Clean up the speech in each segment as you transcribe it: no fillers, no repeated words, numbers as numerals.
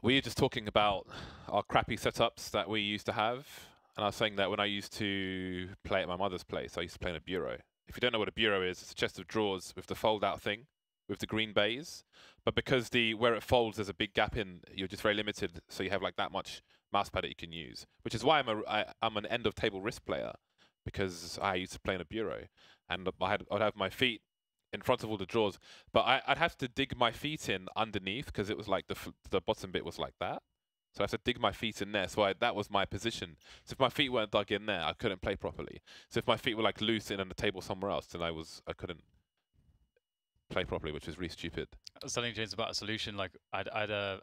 We were just talking about our crappy setups that we used to have, and I was saying that when I used to play at my mother's place, I used to play in a bureau. If you don't know what a bureau is, it's a chest of drawers with the fold-out thing, with the green bays. But because where it folds, there's a big gap in, you're just very limited, so you have like that much mouse pad that you can use. Which is why I'm an end-of-table wrist player, because I used to play in a bureau, and I'd have my feet in front of all the drawers, but I'd have to dig my feet in underneath because it was like the bottom bit was like that. So I have to dig my feet in there. So that was my position. So if my feet weren't dug in there, I couldn't play properly. So if my feet were like loose in on the table somewhere else, then I couldn't play properly, which was really stupid. I was telling James about a solution. Like I had a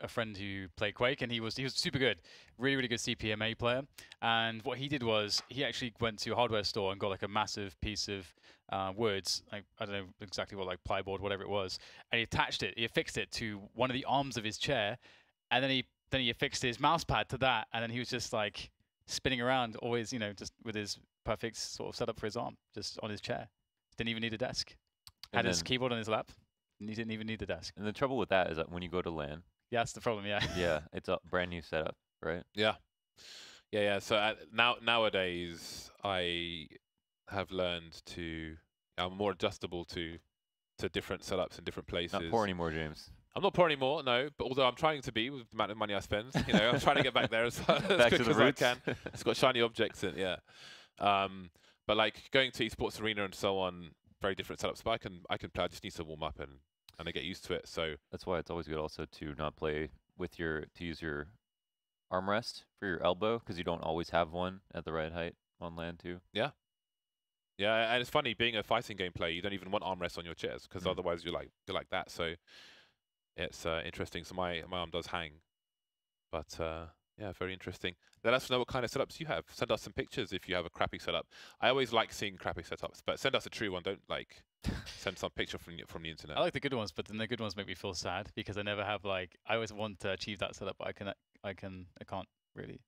friend who played Quake, and he was super good, really good CPMA player. And what he did was he actually went to a hardware store and got like a massive piece of woods, like I don't know exactly what, like plyboard, whatever it was, and he attached it, he affixed it to one of the arms of his chair, and then he affixed his mouse pad to that, and then he was just like spinning around, always, you know, just with his perfect sort of setup for his arm, just on his chair. Didn't even need a desk. Had his keyboard on his lap, and he didn't even need the desk. And the trouble with that is that when you go to LAN, yeah, that's the problem. Yeah. yeah, it's a brand new setup, right? Yeah. So nowadays I have learned I'm more adjustable to different setups in different places. Not poor anymore, James. I'm not poor anymore, no. But although I'm trying to be with the amount of money I spend, you know, I'm trying to get back there as quick as I can. It's got shiny objects in, yeah. But like going to esports arena and so on, very different setups. But I can play. I just need to warm up and I get used to it. So that's why it's always good also to not play with to use your armrest for your elbow, because you don't always have one at the right height on LAN too. Yeah. Yeah, and it's funny being a fighting game player, you don't even want armrests on your chairs because otherwise you're like that. So it's interesting. So my arm does hang, but yeah, very interesting. Let us know what kind of setups you have. Send us some pictures if you have a crappy setup. I always like seeing crappy setups, but send us a true one. Don't like send some picture from the internet. I like the good ones, but then the good ones make me feel sad because I never have like I always want to achieve that setup, but I can't really.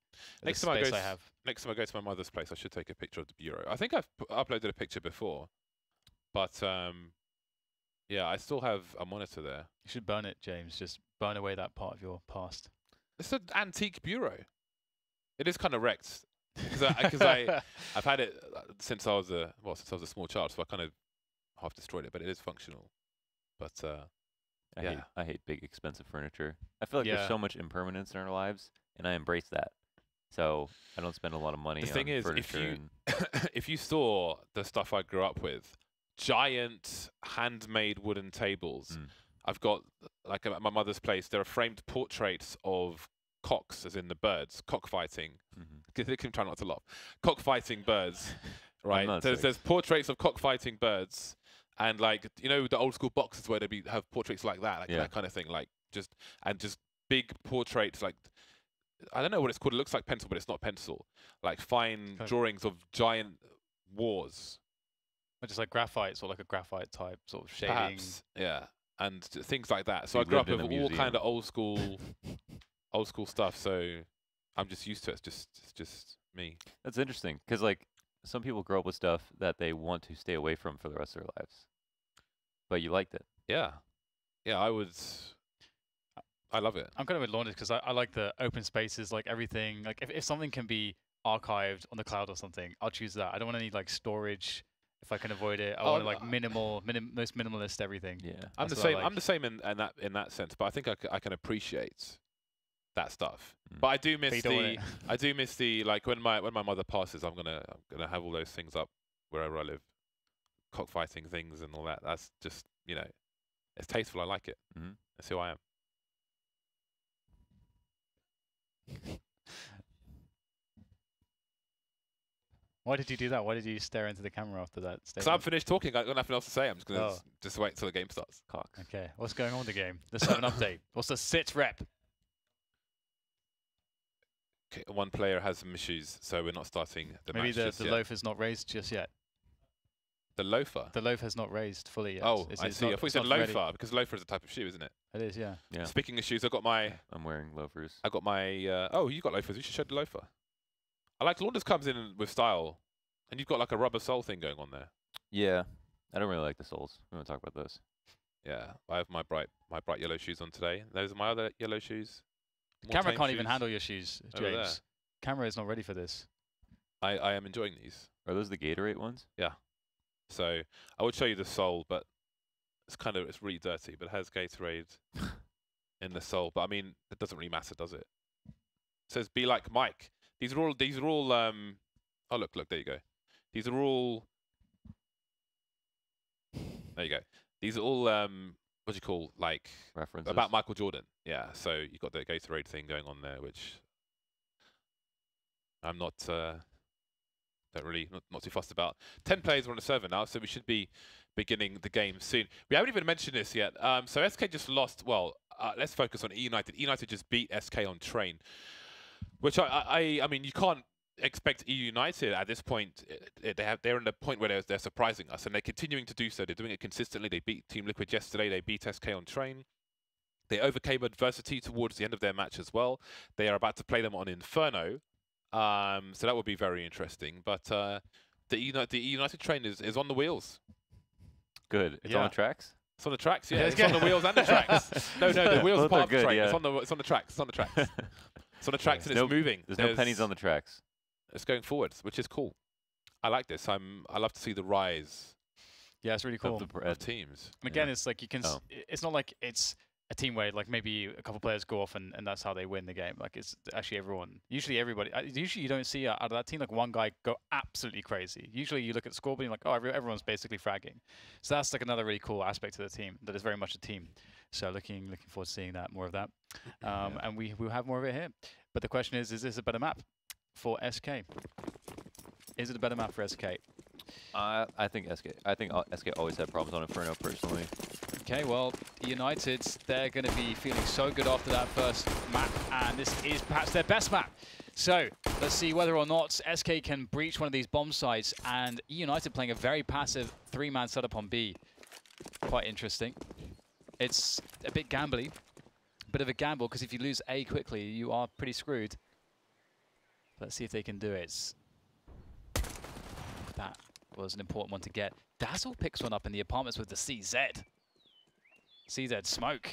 Next time I go to my mother's place, I should take a picture of the bureau. I think I've uploaded a picture before, but yeah, I still have a monitor there. You should burn it, James. Just burn away that part of your past. It's an antique bureau. It is kind of wrecked because I've had it since I was a small child, so I kind of half destroyed it, but it is functional. But I hate big expensive furniture. I feel like there's so much impermanence in our lives, and I embrace that. So I don't spend a lot of money on furniture. The thing is, if you saw the stuff I grew up with, giant handmade wooden tables. I've got, like at my mother's place, there are framed portraits of cocks, as in the birds, cockfighting. They can try not to laugh. Cockfighting birds, right? There's portraits of cockfighting birds, and like, you know, the old school boxes where they have portraits like that, that kind of thing, like just big portraits, like I don't know what it's called. It looks like pencil, but it's not pencil. Like fine drawings of giant wars. Just like graphite, or like a graphite type sort of shading. Perhaps, yeah, and things like that. So I grew up with all kind of old school stuff. So I'm just used to it. It's just me. That's interesting because like some people grow up with stuff that they want to stay away from for the rest of their lives, but you liked it. Yeah, I love it. I'm kind of with Laundry because I like the open spaces, like everything. Like if something can be archived on the cloud or something, I'll choose that. I don't want any like storage. If I can avoid it, I want like most minimalist everything. Yeah, I'm the same. I'm the same in that sense. But I think I can appreciate that stuff. But I do miss the like when my mother passes, I'm gonna have all those things up wherever I live, cockfighting things and all that. That's just, you know, it's tasteful. I like it. That's who I am. Why did you do that? Why did you stare into the camera after that statement? Because I'm finished talking. I've got nothing else to say. I'm just going to just wait until the game starts. Cox. Okay. What's going on with the game? Let's have an update. What's the sit rep? Okay, one player has some issues, so we're not starting the match. Maybe the loaf is not raised just yet. The loafer? The loaf has not raised fully yet. Oh, I see. I thought you said loafer, because loafer is a type of shoe, isn't it? It is, yeah. Speaking of shoes, I've got my... I'm wearing loafers. I got my... oh, you got loafers. You should show the loafer. I like Launders comes in with style, and you've got like a rubber sole thing going on there. Yeah, I don't really like the soles. We want to talk about those. Yeah, I have my bright yellow shoes on today. Those are my other yellow shoes. Camera can't even handle your shoes, James. Camera is not ready for this. I am enjoying these. Are those the Gatorade ones? Yeah. So I would show you the sole, but it's really dirty. But it has Gatorade in the sole. But I mean, it doesn't really matter, does it? It says "Be like Mike." These are all. Oh look, there you go. These are all. There you go. These are all. What do you call references about Michael Jordan? Yeah. So you got the Gatorade thing going on there, which I'm not. Not too fussed about. 10 players are on the server now, so we should be beginning the game soon. We haven't even mentioned this yet. So SK just lost. Well, let's focus on eUnited. eUnited just beat SK on train, which I mean, you can't expect eUnited at this point. They're in the point where they're surprising us, and they're continuing to do so. They're doing it consistently. They beat Team Liquid yesterday. They beat SK on train. They overcame adversity towards the end of their match as well. They are about to play them on Inferno. So that would be very interesting. But the eUnited train is on the wheels. Good. It's on the tracks? It's on the tracks, yeah. It's on the wheels and the tracks. No, the wheels are part of the train. Yeah. It's on the tracks. It's on the tracks. It's on the tracks and it's moving. There's no pennies on the tracks. It's going forwards, which is cool. I like this. I love to see the rise. Yeah, it's really cool. Of teams. And again, it's like you can. It's not like it's a team where like maybe a couple players go off and that's how they win the game. Like it's actually everyone. Usually everybody. Usually you don't see out of that team like one guy go absolutely crazy. Usually you look at the scoreboard and you're like, oh, everyone's basically fragging. So that's like another really cool aspect of the team that is very much a team. So looking forward to seeing that, more of that. And we'll have more of it here. But the question is this a better map for SK? Is it a better map for SK? I think SK always had problems on Inferno personally. Okay, well, United, they're going to be feeling so good after that first map, and this is perhaps their best map. So let's see whether or not SK can breach one of these bomb sites, and United playing a very passive 3-man setup on B. Quite interesting. It's a bit gambly, bit of a gamble, because if you lose A quickly, you are pretty screwed. Let's see if they can do it. That was an important one to get. Dazzle picks one up in the apartments with the CZ. CZ smoke.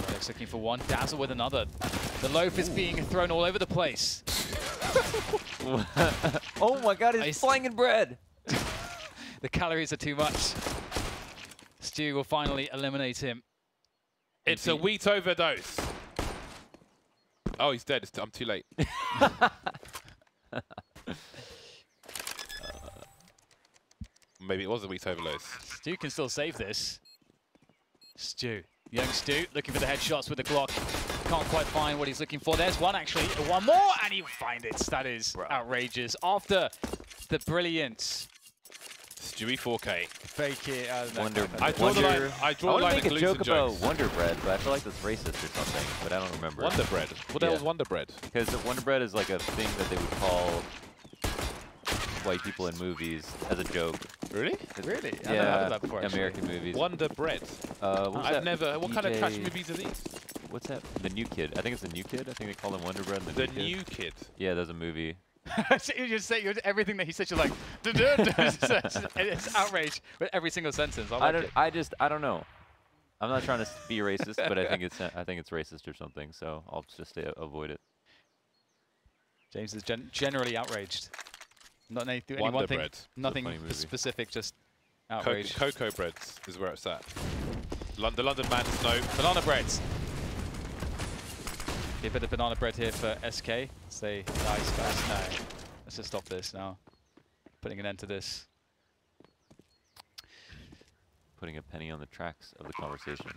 Alex looking for one. Dazzle with another. The loaf is being thrown all over the place. Oh my god, he's flying in bread. The calories are too much. Stu will finally eliminate him. It's a wheat overdose. Oh, he's dead. I'm too late. Maybe it was a wheat overdose. Stu can still save this. Stu. Young Stu looking for the headshots with the Glock. Can't quite find what he's looking for. There's one actually. One more and he finds it. That is outrageous. After the brilliant Stewie 4K. Fake it. I draw the line. I draw the line make a joke about Wonder Bread, but I feel like that's racist or something, but I don't remember. Wonder Bread? What the hell is Wonder Bread? Because Wonder Bread is like a thing that they would call white people in movies as a joke. Really? Really? Yeah, I've never heard of that before, American movies. Wonder Bread. I've never. What kind of trash movies are these? What's that? The New Kid. I think it's the New Kid. I think they call them Wonder Bread. The New Kid. Yeah, there's a movie. So you just say everything that he said. You're like, it's outrage with every single sentence. I don't know. I'm not trying to be racist, but I think it's racist or something. So I'll just avoid it. James is generally outraged. Not anything. Nothing specific. Just outrage. Cocoa breads is where it's at. The London man Snow. Banana breads. A bit of banana bread here for SK. Say nice guys. No. Let's just stop this now. Putting an end to this. Putting a penny on the tracks of the conversation.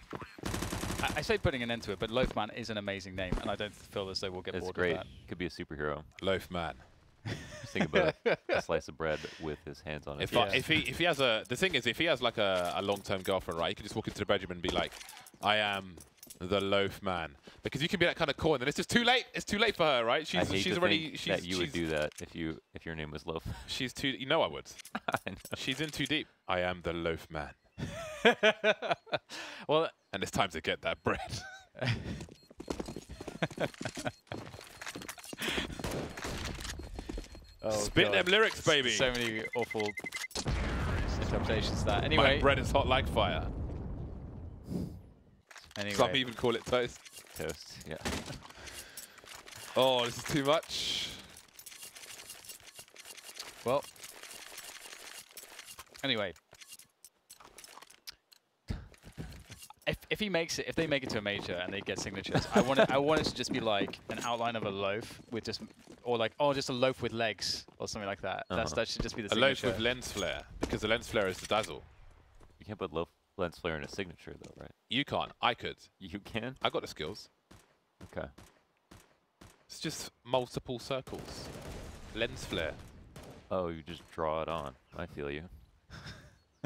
I say putting an end to it, but Loafman is an amazing name, and I don't feel as though we'll get bored of that. It's great. Could be a superhero. Loafman. Just think about a slice of bread with his hands on it. If he has the thing is, if he has like a long-term girlfriend, right, he can just walk into the bedroom and be like, I am the loaf man, because you can be that kind of cool, and then it's just too late. It's too late for her, right? She's already. That you would do that if your name was Loaf. She's too. You know I would. I know. She's in too deep. I am the loaf man. Well, and it's time to get that bread. Spit them lyrics, baby. So many awful interpretations of that. Anyway, my bread is hot like fire. Anyway. Some even call it toast. Toast, yeah. Oh, this is too much. Well. Anyway. If he makes it, if they make it to a major and they get signatures, I want it to just be like an outline of a loaf with just, or like, oh, just a loaf with legs or something like that. That should just be the signature. A loaf with lens flare, because the lens flare is the dazzle. You can't put lens flare in a signature though, right? You can't. I could. You can? I got the skills. Okay. It's just multiple circles. Lens flare. Oh, you just draw it on. I feel you.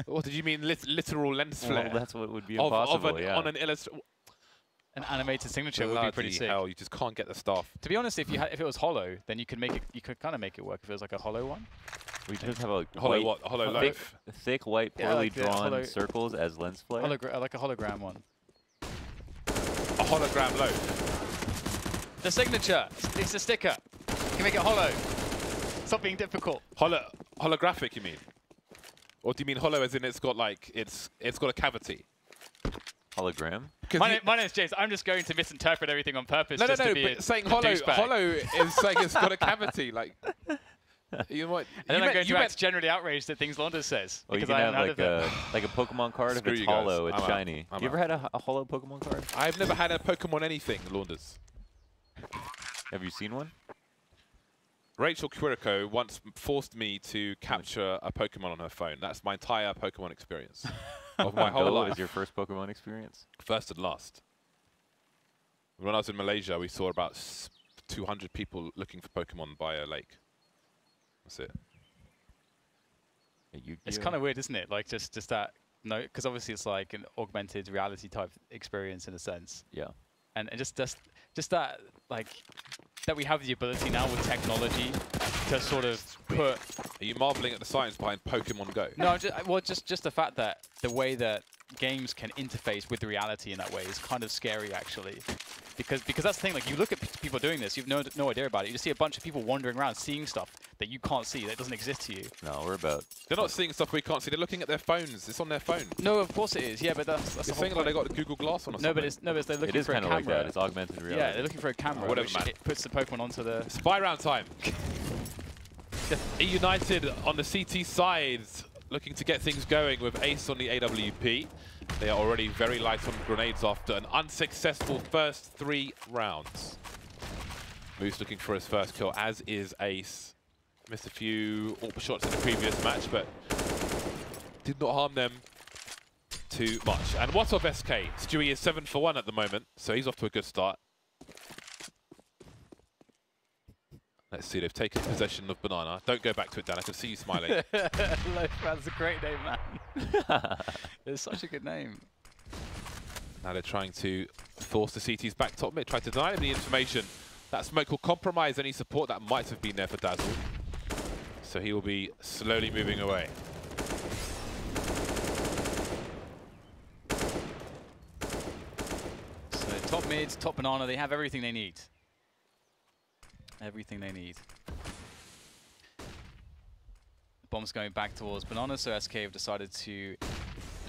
What did you mean, literal lens flare? Well, that's what would be impossible, yeah. On an illustration. An animated signature would be pretty sick. Hell, you just can't get the stuff. To be honest, if it was hollow, then you could make it. You could kind of make it work if it was like a hollow one. We just have a hollow what? A hollow loaf. Thick white, poorly drawn circles as lens flare. Like a hologram one. A hologram loaf. The signature. It's a sticker. You can make it hollow. Stop being difficult. Holographic, you mean? Or do you mean hollow as in it's got like it's got a cavity? Hologram? My name's James. I'm just going to misinterpret everything on purpose. No, but saying hollow is saying it's got a cavity. Like you might. And then I'm going to act generally outraged at things Londa says. Well, because you can have like a Pokemon card. If it's hollow, it's shiny. You ever had a hollow Pokemon card? I've never had a Pokemon anything, Launders. Have you seen one? Rachel Quirico once forced me to capture a Pokemon on her phone. That's my entire Pokemon experience of my whole life. Was your first Pokemon experience? First and last. When I was in Malaysia, we saw about 200 people looking for Pokemon by a lake. That's it. It's kind of weird, isn't it? Like just that, no, because obviously it's like an augmented reality type experience in a sense. Yeah. And just that, like, that we have the ability now with technology to sort of put... Are you marveling at the science behind Pokemon Go? No, just the fact that the way that games can interface with the reality in that way is kind of scary, actually. Because that's the thing, like, you look at people doing this, you've no idea about it. You just see a bunch of people wandering around seeing stuff that you can't see, that doesn't exist to you. No, we're about... They're not seeing stuff we can't see. They're looking at their phones. It's on their phone. No, of course it is. Yeah, but that's the whole thing. Like they got a Google Glass on or something. But they're looking for a camera. It is kind of like that. It's augmented reality. Yeah, they're looking for a camera, whatever, man. It puts the Pokemon onto the... Spy round time. eUnited on the CT side, looking to get things going with Ace on the AWP. They are already very light on grenades after an unsuccessful first 3 rounds. Moose looking for his first kill, as is Ace. Missed a few AWP shots in the previous match, but did not harm them too much. And what of SK? Stewie is 7 for 1 at the moment, so he's off to a good start. Let's see, they've taken possession of Banana. Don't go back to it, Dan. I can see you smiling. That's a great name, man. It's such a good name. Now they're trying to force the CTs back top mid, try to deny them the information. That smoke will compromise any support that might have been there for Dazzle. So he will be slowly moving away. So top mid, top Banana, they have everything they need. Everything they need. Bomb's going back towards Banana, so SK have decided to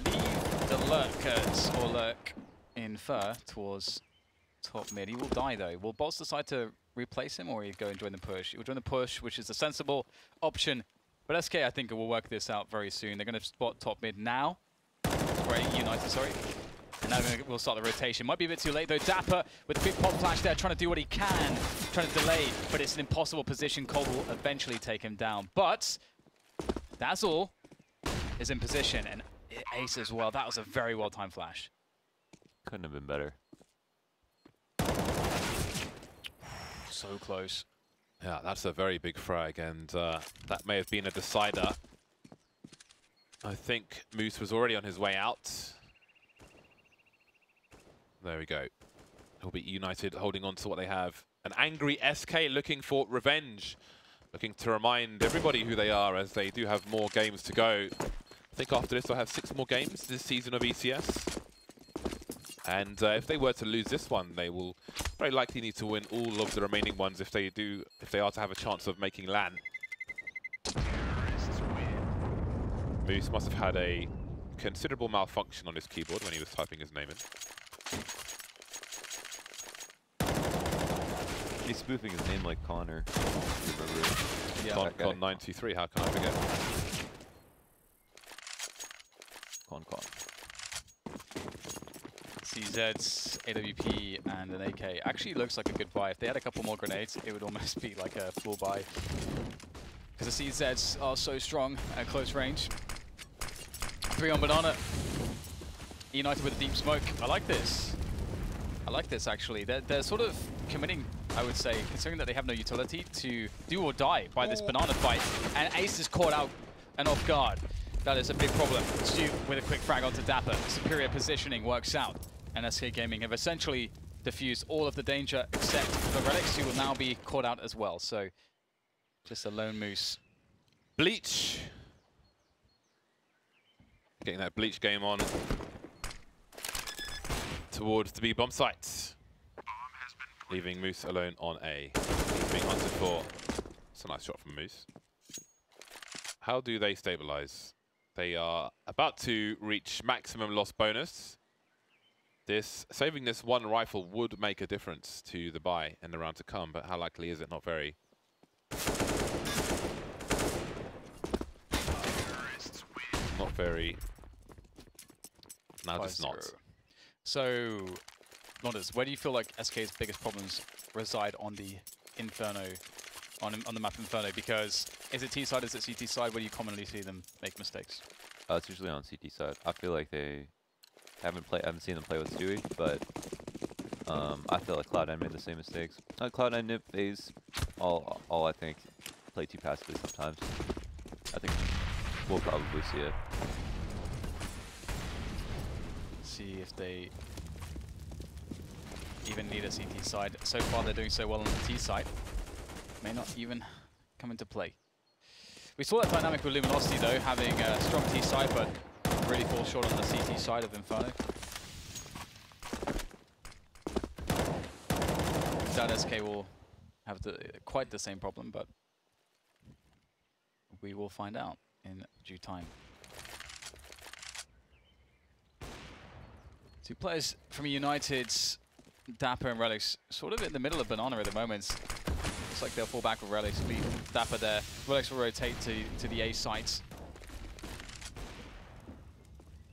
leave the lurkers, or lurk Infer, towards top mid. He will die though. Will Bolts decide to replace him, or will he go and join the push? He will join the push, which is a sensible option. But SK, I think, will work this out very soon. They're going to spot top mid now. Great, United, sorry. And now we'll start the rotation. Might be a bit too late though. Dapper with a big pop flash there, trying to do what he can, trying to delay, but it's an impossible position. Cold will eventually take him down. But Dazzle is in position, and Ace as well. That was a very well-timed flash. Couldn't have been better. So close. Yeah, that's a very big frag, and that may have been a decider. I think Moose was already on his way out. There we go. He'll be United holding on to what they have. An angry SK looking for revenge. Looking to remind everybody who they are, as they do have more games to go. I think after this they'll have 6 more games this season of ECS. And if they were to lose this one, they will very likely need to win all of the remaining ones if they are to have a chance of making LAN. Moose must have had a considerable malfunction on his keyboard when he was typing his name in. He's spoofing his name like Connor. Yeah. Con 93, how can I forget? Con. CZ's, AWP, and an AK. Actually looks like a good buy. If they had a couple more grenades, it would almost be like a full buy. Because the CZs are so strong at close range. 3 on Banana. eUnited with a deep smoke. I like this. I like this, actually. They're sort of committing, I would say, considering that they have no utility, to do or die by this Banana fight. And Ace is caught out and off guard. That is a big problem. Stu with a quick frag onto Dapper. Superior positioning works out. And SK Gaming have essentially diffused all of the danger except for Relics, who will now be caught out as well. So just a lone Moose. Bleach. Getting that Bleach game on towards the B bomb site. Leaving Moose alone on A. He's being hunted for. It's a nice shot from Moose. How do they stabilize? They are about to reach maximum loss bonus. Saving this one rifle would make a difference to the buy in the round to come, but how likely is it? Not very. Not very. No, just not. So, Londis, where do you feel like SK's biggest problems reside on the Inferno, on the map Inferno? Because is it T side, is it CT side? Where do you commonly see them make mistakes? It's usually on CT side. I feel like they haven't seen them play with Stewie, but I feel like Cloud9 made the same mistakes. Cloud9 nip phase, all I think, play too passively sometimes. I think we'll probably see it. See if they even need a CT side. So far they're doing so well on the T side. May not even come into play. We saw that dynamic with Luminosity though, having a strong T side, but really fall short on the CT side of Inferno. That SK will have quite the same problem, but we will find out in due time. Two players from eUnited's Dapper and Relics sort of in the middle of Banana at the moment. Looks like they'll fall back with Relics, leave Dapper there. Relics will rotate to the A sites.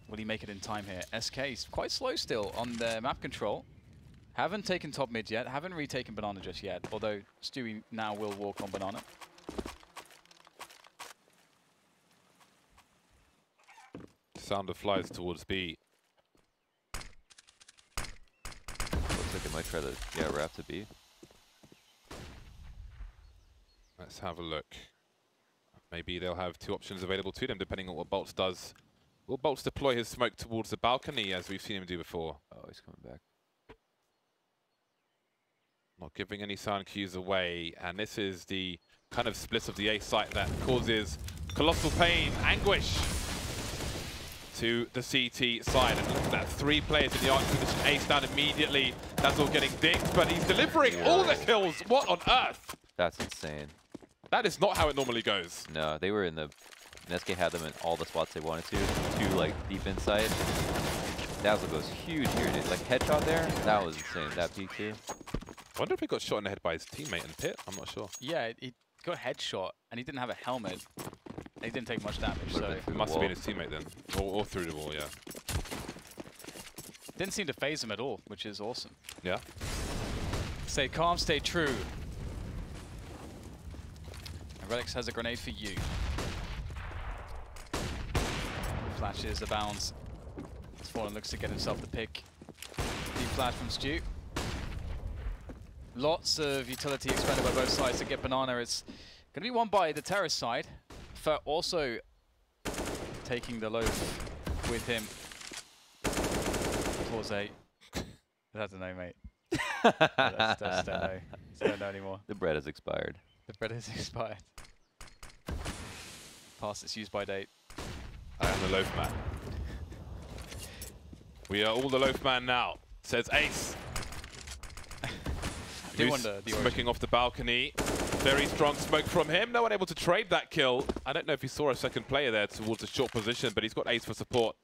Will he make it in time here? SK is quite slow still on their map control. Haven't taken top mid yet, haven't retaken Banana just yet, although Stewie now will walk on Banana. Sounder flies towards B. Looks like it might try to, wrap to B. Let's have a look. Maybe they'll have two options available to them, depending on what Bolts does. Will Bolts deploy his smoke towards the balcony, as we've seen him do before? Oh, he's coming back. Not giving any sound cues away, and this is the kind of split of the A site that causes colossal pain, anguish to the CT side. And look at that, 3 players in the arc position, Ace down immediately. That's all getting dinged, but he's delivering all the kills. What on earth? That's insane. That is not how it normally goes. No, they were in the... SK had them in all the spots they wanted to, like deep inside. Dazzle goes huge here, dude. Like headshot there, that was insane. That peak too. I wonder if he got shot in the head by his teammate in pit. I'm not sure. Yeah, he got headshot and he didn't have a helmet. And he didn't take much damage, so it must have been his teammate then, or through the wall, yeah. Didn't seem to phase him at all, which is awesome. Yeah. Stay calm, stay true. And Relics has a grenade for you. Flashes a bounce. Fallen looks to get himself the pick. Deep flash from Stu. Lots of utility expended by both sides to get Banana. It's going to be won by the Terrace side. For also taking the loaf with him. Towards A. I don't know, mate. I don't know. I don't know anymore. The bread has expired. The bread has expired. Past its use by date. I am the loaf man. We are all the loaf man now, says Ace. Smoking off the balcony. Very strong smoke from him. No one able to trade that kill. I don't know if he saw a second player there towards a short position, but he's got Ace for support.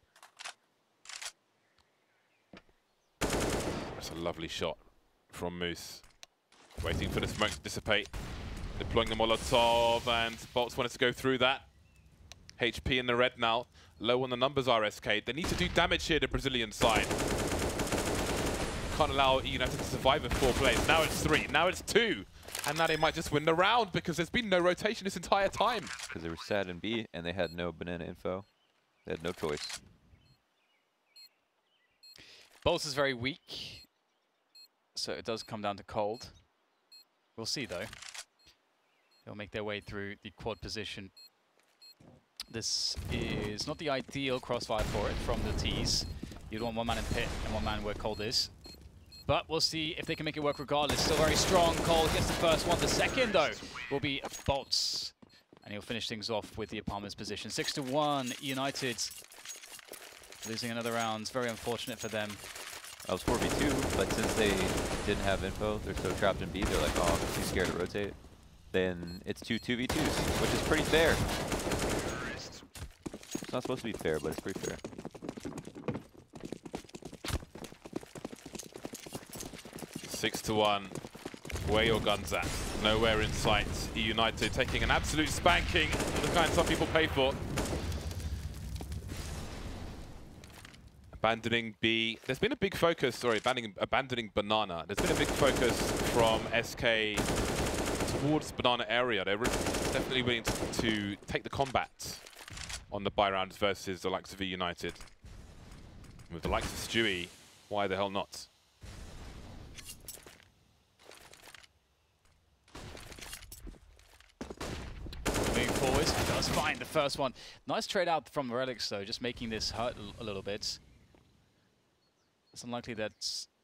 That's a lovely shot from Moose. Waiting for the smoke to dissipate. Deploying the Molotov, and Bolts wanted to go through that. HP in the red now. Low on the numbers are SK. They need to do damage here, the Brazilian side. Can't allow eUnited to survive with 4 players. Now it's 3, now it's 2. And now they might just win the round because there's been no rotation this entire time. Because they were sad in B and they had no banana info. They had no choice. Bolts is very weak, so it does come down to cold. We'll see though. They'll make their way through the quad position. This is not the ideal crossfire for it from the T's. You'd want 1 man in pit and 1 man where cold is. But we'll see if they can make it work regardless. Still very strong. Cold gets the first one. The second, though, will be Bolts. And he'll finish things off with the apartment's position. 6-1, United losing another round. Very unfortunate for them. I was 4v2, but since they didn't have info, they're so trapped in B, they're like, oh, I'm too scared to rotate. Then it's 2v2s, which is pretty fair. It's not supposed to be fair, but it's pretty fair. Six to 1. Where your guns at? Nowhere in sight. eUnited taking an absolute spanking, the kind some people pay for. Abandoning B. There's been a big focus, sorry, abandoning Banana. There's been a big focus from SK towards Banana area. They're definitely willing to take the combat on the buy rounds versus the likes of eUnited. With the likes of Stewie, why the hell not? Moving forward, does find the first one. Nice trade out from Relics though, just making this hurt a little bit. It's unlikely that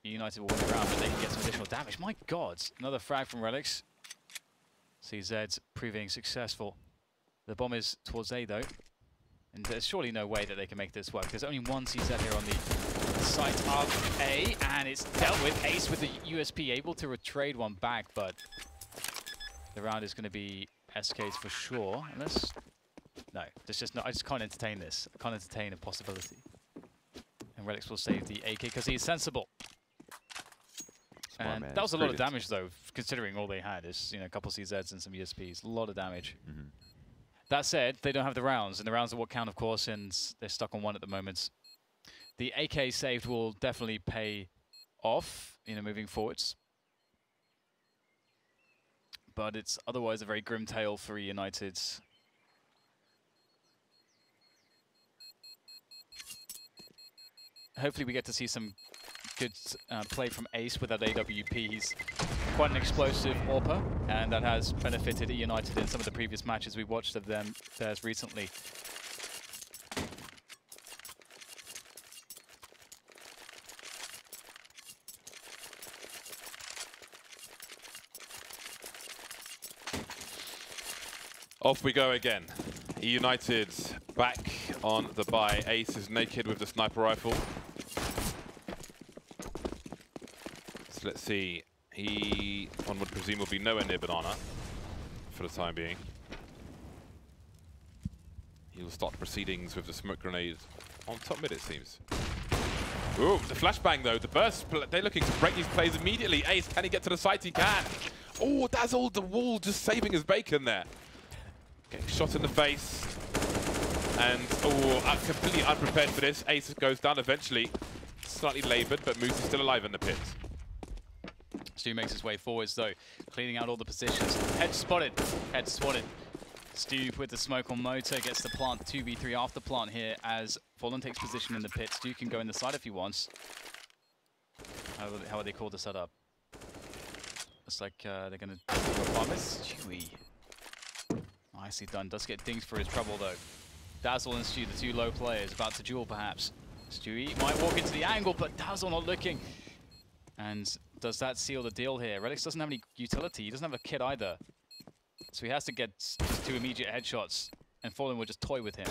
eUnited will win the round, but they can get some additional damage. My god, another frag from Relics. CZ proving successful. The bomb is towards A though. And there's surely no way that they can make this work. There's only 1 CZ here on the site of A, and it's dealt with. Ace with the USP, able to trade one back, but the round is going to be SK's for sure. Unless, no, there's just not. I just can't entertain this. I can't entertain a possibility. And Relics will save the AK because he's sensible. Smart And man. that was a lot of Prudent. damage though, considering all they had is, you know, a couple CZs and some USPs. A lot of damage. Mm-hmm. That said, they don't have the rounds, and the rounds are what count, of course, and they're stuck on 1 at the moment. The AK saved will definitely pay off, you know, moving forwards. But it's otherwise a very grim tale for United. Hopefully we get to see some good play from Ace with that AWP. He's quite an explosive AWPer, and that has benefited eUnited in some of the previous matches we watched of them theirs recently. Off we go again. eUnited back on the buy. Ace is naked with the sniper rifle. So let's see. One would presume will be nowhere near Banana for the time being. He will start the proceedings with the smoke grenade on top mid, it seems. Ooh, the flashbang though, the burst. They're looking to break these plays immediately. Ace, can he get to the site? He can. Oh, dazzled the wall, just saving his bacon there. Getting shot in the face. And, oh, completely unprepared for this. Ace goes down eventually. Slightly laboured, but Moose is still alive in the pit. Stu makes his way forwards though, cleaning out all the positions. Head spotted. Head spotted. Stu with the smoke on motor gets the plant 2v3 after plant here as Fallen takes position in the pit. Stu can go in the side if he wants. How would they call the setup? Looks like they're going to farm this. Stewie. Nicely done. Does get dinged for his trouble though. Dazzle and Stu, the 2 low players, about to duel perhaps. Stewie might walk into the angle, but Dazzle not looking. And does that seal the deal here? Relics doesn't have any utility. He doesn't have a kit either. So he has to get just 2 immediate headshots, and Fallen will just toy with him.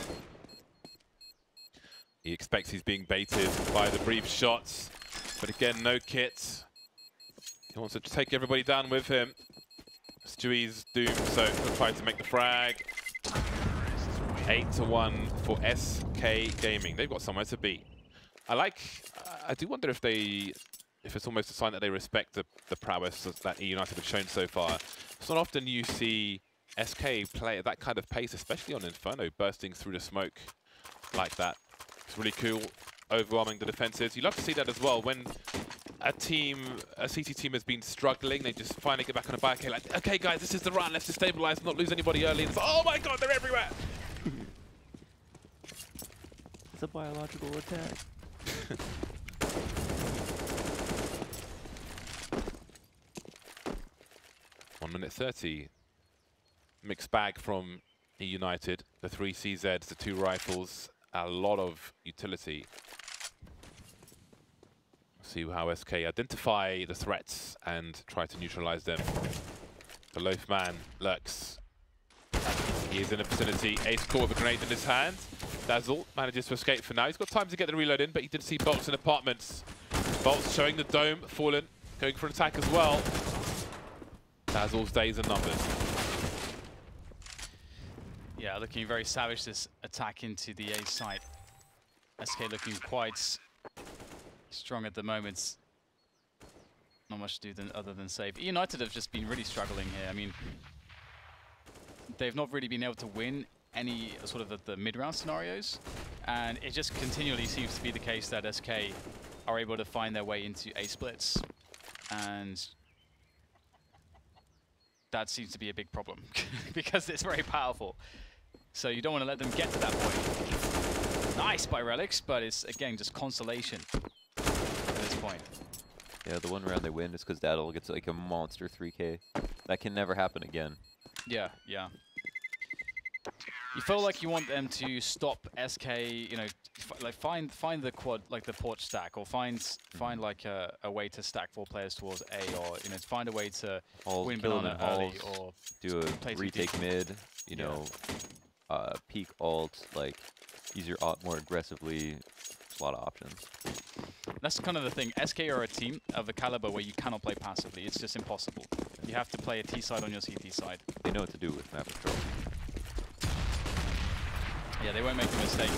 He expects he's being baited by the brief shots, but again, no kit. He wants to take everybody down with him. Stewie's doomed, so he'll try to make the frag. 8-1 for SK Gaming. They've got somewhere to be. I do wonder if if it's almost a sign that they respect the prowess that eUnited have shown so far. It's not often you see SK play at that kind of pace, especially on Inferno, bursting through the smoke like that. It's really cool, overwhelming the defenses. You love to see that as well when a CT team has been struggling, they just finally get back on a bike, like, okay guys, this is the run, let's just stabilize, not lose anybody early. And it's like, oh my god, they're everywhere! It's a biological attack. 1 minute 30. Mixed bag from eUnited. The 3 CZs, the 2 rifles, a lot of utility. See how SK identify the threats and try to neutralize them. The loaf man lurks. He is in the vicinity. Ace core with a grenade in his hand. Dazzle manages to escape for now. He's got time to get the reload in, but he did see Bolts in apartments. Bolts showing the dome, Fallen, going for an attack as well. Dazzle's days are numbered. Yeah, looking very savage, this attack into the A site. SK looking quite strong at the moment. Not much to do other than save. eUnited have just been really struggling here. I mean, they've not really been able to win any sort of the mid-round scenarios, and it just continually seems to be the case that SK are able to find their way into A splits, and that seems to be a big problem because it's very powerful. So you don't want to let them get to that point. Nice by Relics, but it's again just consolation at this point. Yeah, the one round they win is because Dazzle gets like a monster 3K. That can never happen again. Yeah, yeah. You feel like you want them to stop SK, you know, like find the quad, like the porch stack, or find like a way to stack 4 players towards A, or you know, find a way to win banana early, or do a retake mid, you know, peak alt, like use your alt more aggressively. There's a lot of options. That's kind of the thing. SK are a team of a caliber where you cannot play passively. It's just impossible. You have to play a T side on your CT side. They know what to do with map control. Yeah, they won't make a mistake.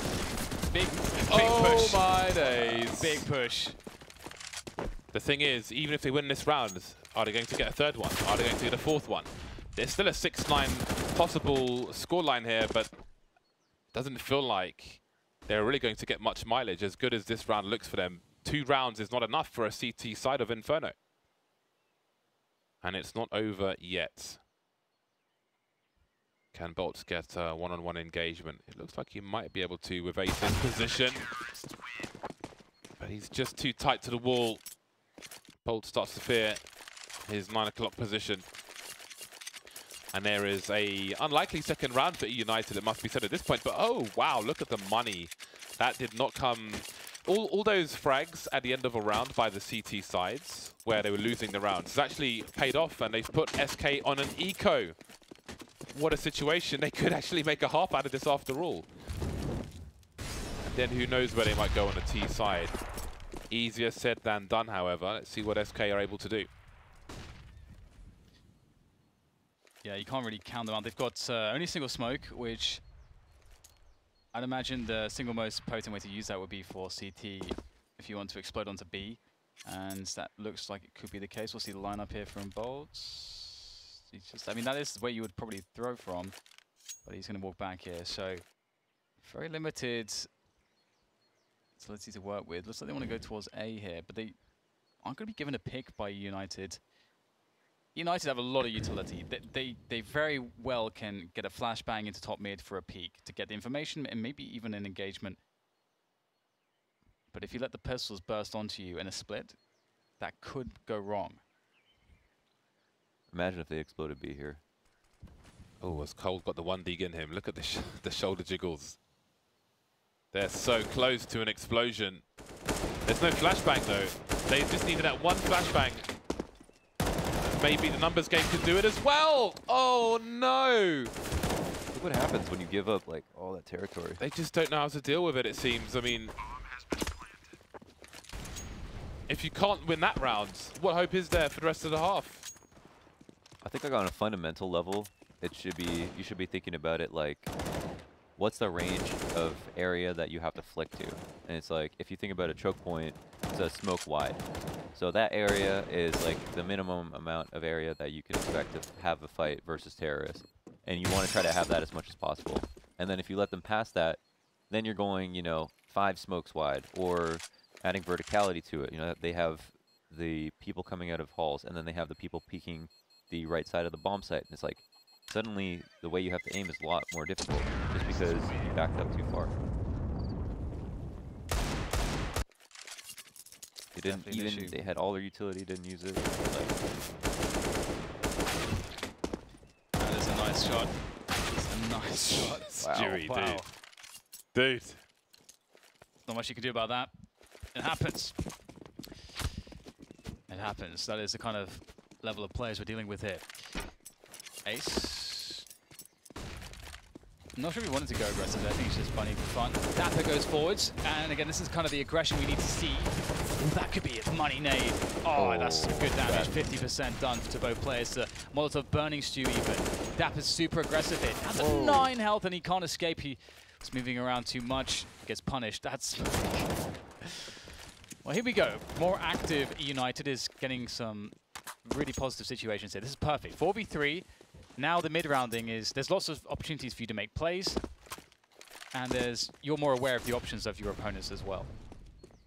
Big push. Oh my days. Big push. The thing is, even if they win this round, are they going to get a 3rd one? Are they going to get a 4th one? There's still a 6-9 possible scoreline here, but doesn't feel like they're really going to get much mileage. As good as this round looks for them, 2 rounds is not enough for a CT side of Inferno. And it's not over yet. Can Bolts get a one-on-one engagement? It looks like he might be able to with Ace's position. But he's just too tight to the wall. Bolt starts to fear his 9 o'clock position. And there is a unlikely 2nd round for eUnited, it must be said at this point. But oh, wow, look at the money. That did not come... All those frags at the end of a round by the CT sides, where they were losing the rounds, has actually paid off, and they've put SK on an eco. What a situation. They could actually make a half out of this after all. And then who knows where they might go on the T side. Easier said than done, however. Let's see what SK are able to do. Yeah, you can't really count them out. They've got only single smoke, which I'd imagine the single most potent way to use that would be for CT if you want to explode onto B. And that looks like it could be the case. We'll see the lineup here from Bolts. He's just, I mean, that is where you would probably throw from, but he's going to walk back here. So very limited ability to work with. Looks like they want to go towards A here, but they aren't going to be given a pick by United. United have a lot of utility. They very well can get a flashbang into top mid for a peek to get the information and maybe even an engagement. But if you let the pistols burst onto you in a split, that could go wrong. Imagine if they exploded B here. Oh, as Cole got the 1 dig in him. Look at the shoulder jiggles. They're so close to an explosion. There's no flashbang though. They just needed that 1 flashbang. Maybe the numbers game could do it as well. Oh no! Look what happens when you give up like all that territory. They just don't know how to deal with it, it seems. I mean, if you can't win that round, what hope is there for the rest of the half? I think like on a fundamental level, it should be, you should be thinking about it like, what's the range of area that you have to flick to? And it's like, if you think about a choke point, it's a smoke wide. So that area is like the minimum amount of area that you can expect to have a fight versus terrorists. And you want to try to have that as much as possible. And then if you let them pass that, then you're going, you know, 5 smokes wide, or adding verticality to it. You know, they have the people coming out of halls, and then they have the people peeking the right side of the bomb site. And it's like, suddenly the way you have to aim is a lot more difficult, just because you backed up too far. They didn't even, they had all their utility, didn't use it. Like, that is a nice shot. It's a nice shot. Stewie, Wow. Dude. Not much you can do about that. It happens. It happens. That is the kind of level of players we're dealing with here. Ace. I'm not sure if he wanted to go aggressive. I think it's just funny for fun. Dapper goes forwards, and again, this is kind of the aggression we need to see. Ooh, that could be it. Money nade. Oh, that's some good damage. 50% done to both players. Molotov burning Stewie, but Dapper's super aggressive here. That's a 9 health, and he can't escape. He was moving around too much. Gets punished. That's... Well, here we go. More active eUnited is getting some really positive situations here. This is perfect. 4v3. Now the mid-rounding is, there's lots of opportunities for you to make plays, and you're more aware of the options of your opponents as well.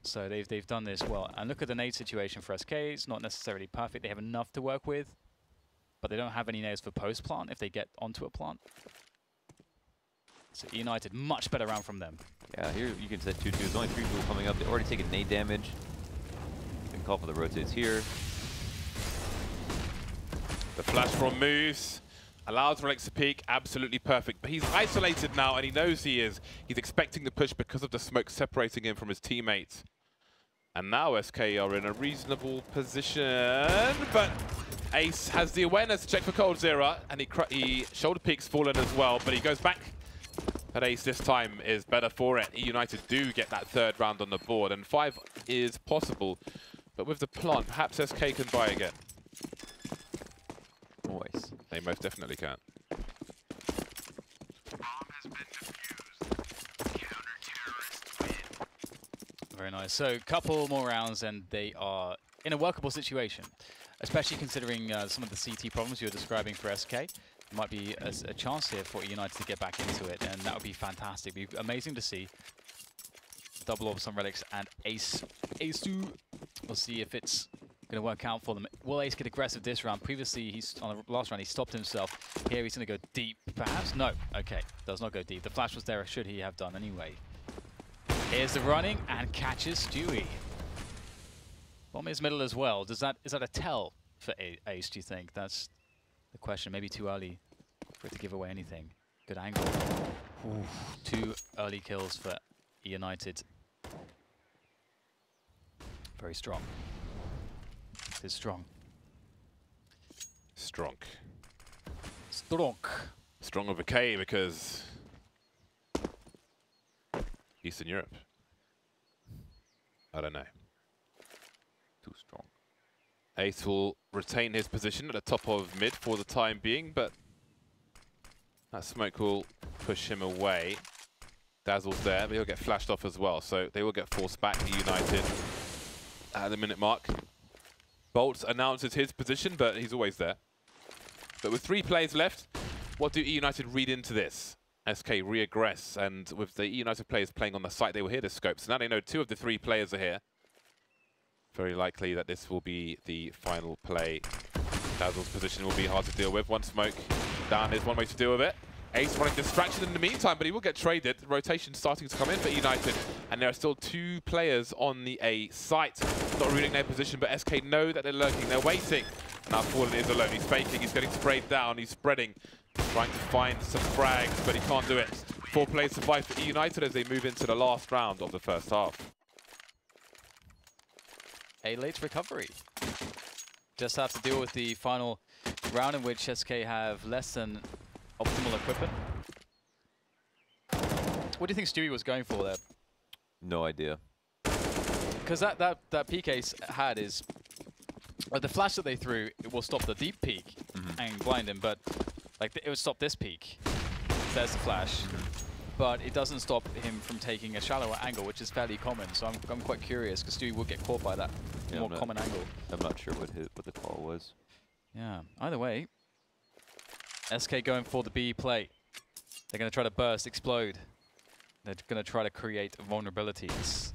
So they've done this well. And look at the nade situation for SK. It's not necessarily perfect. They have enough to work with, but they don't have any nades for post-plant if they get onto a plant. So eUnited, much better round from them. yeah, here you can set 2-2. There's only 3 people coming up. They already taken nade damage. You can call for the rotates here. The flash from moves. Allows Relics to peek, absolutely perfect. But he's isolated now, and he knows he is. He's expecting the push because of the smoke separating him from his teammates. And now SK are in a reasonable position, but Ace has the awareness to check for Cold Zera, and he shoulder peeks fallen as well, but he goes back. But Ace this time is better for it. eUnited do get that 3rd round on the board, and 5 is possible. But with the plant, perhaps SK can buy again. Nice. They most definitely can. Very nice. So, couple more rounds, and they are in a workable situation, especially considering some of the CT problems you were describing for SK. There might be a chance here for eUnited to get back into it, and that would be fantastic. It'd be amazing to see. Double orbs on Relics and Ace. We'll see if it's going to work out for them. Will Ace get aggressive this round? Previously, on the last round, he stopped himself. Here, he's going to go deep, perhaps? No. Okay, does not go deep. The flash was there, should he have done anyway. Here's the running, and catches Stewie. Bomb is middle as well. Is that a tell for Ace, do you think? That's the question. Maybe too early for it to give away anything. Good angle. Ooh, 2 early kills for eUnited. Very strong. Is strong. Strong. Strong. Strong with a K because Eastern Europe. I don't know. Too strong. Ace will retain his position at the top of mid for the time being, but that smoke will push him away. Dazzle's there, but he'll get flashed off as well, so they will get forced back to United at the minute mark. Bolt announces his position, but he's always there. But with 3 players left, what do eUnited read into this? SK re-aggress, and with the eUnited players playing on the site, they will hear the scope. So now they know 2 of the 3 players are here. Very likely that this will be the final play. Dazzle's position will be hard to deal with. 1 smoke down is one way to deal with it. Ace running distraction in the meantime, but he will get traded. The rotation starting to come in for United, and there are still 2 players on the A site. Not reading their position, but SK know that they're lurking, they're waiting. Now Fallen is alone, he's faking, he's getting sprayed down, he's spreading, trying to find some frags, but he can't do it. 4 players survive for United as they move into the last round of the first half. A late recovery. Just have to deal with the final round in which SK have less than optimal equipment. What do you think Stewie was going for there? No idea. Because that peek Ace had is the flash that they threw. It will stop the deep peek and blind him, but like it would stop this peek. There's the flash. but it doesn't stop him from taking a shallower angle, which is fairly common. So I'm quite curious, because Stewie will get caught by that more common angle. I'm not sure what the call was. Yeah, either way, SK going for the B play. They're going to try to burst, explode. They're going to try to create vulnerabilities.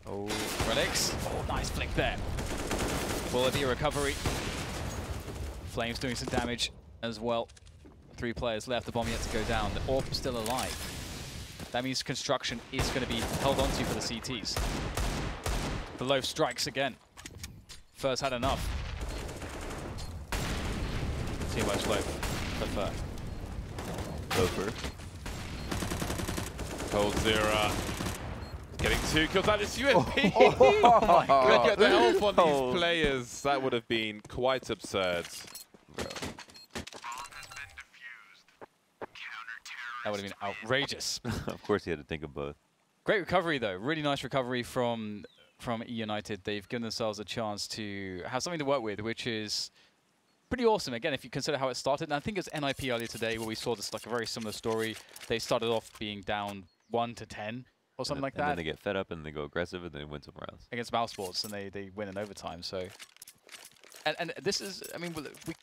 Oh, Relics. Oh, nice flick there. Will it be a recovery? Flames doing some damage as well. 3 players left, the bomb yet to go down. The AWP still alive. That means construction is going to be held onto for the CTs. The low strikes again. First had enough. Too much low. Prefer. Over. Cold Zero getting 2 kills. That is UMP. Oh my god. Look at the health on these players. That would have been quite absurd. Bro. That would have been outrageous. Of course he had to think of both. Great recovery though. Really nice recovery from eUnited. They've given themselves a chance to have something to work with, which is pretty awesome. Again, if you consider how it started, and I think it was NIP earlier today where we saw this like a very similar story. They started off being down 1 to 10 or something like that. And then they get fed up and they go aggressive and then win somewhere else. Against Mouse Sports, and they win in overtime. So, and this is, I mean,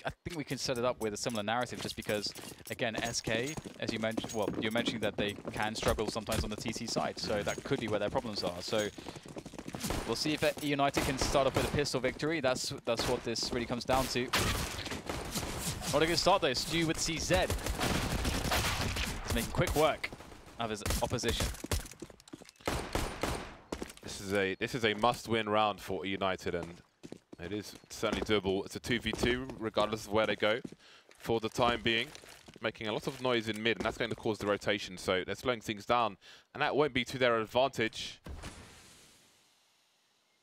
I think we can set it up with a similar narrative, just because, again, SK, as you mentioned, well, you're mentioning that they can struggle sometimes on the TC side, so that could be where their problems are. So we'll see if eUnited can start off with a pistol victory. That's what this really comes down to. Not a good start though. Stu with CZ. He's making quick work of his opposition. This is a must-win round for eUnited, and it is certainly doable. It's a 2v2, regardless of where they go, for the time being. Making a lot of noise in mid, and that's going to cause the rotation, so they're slowing things down, and that won't be to their advantage.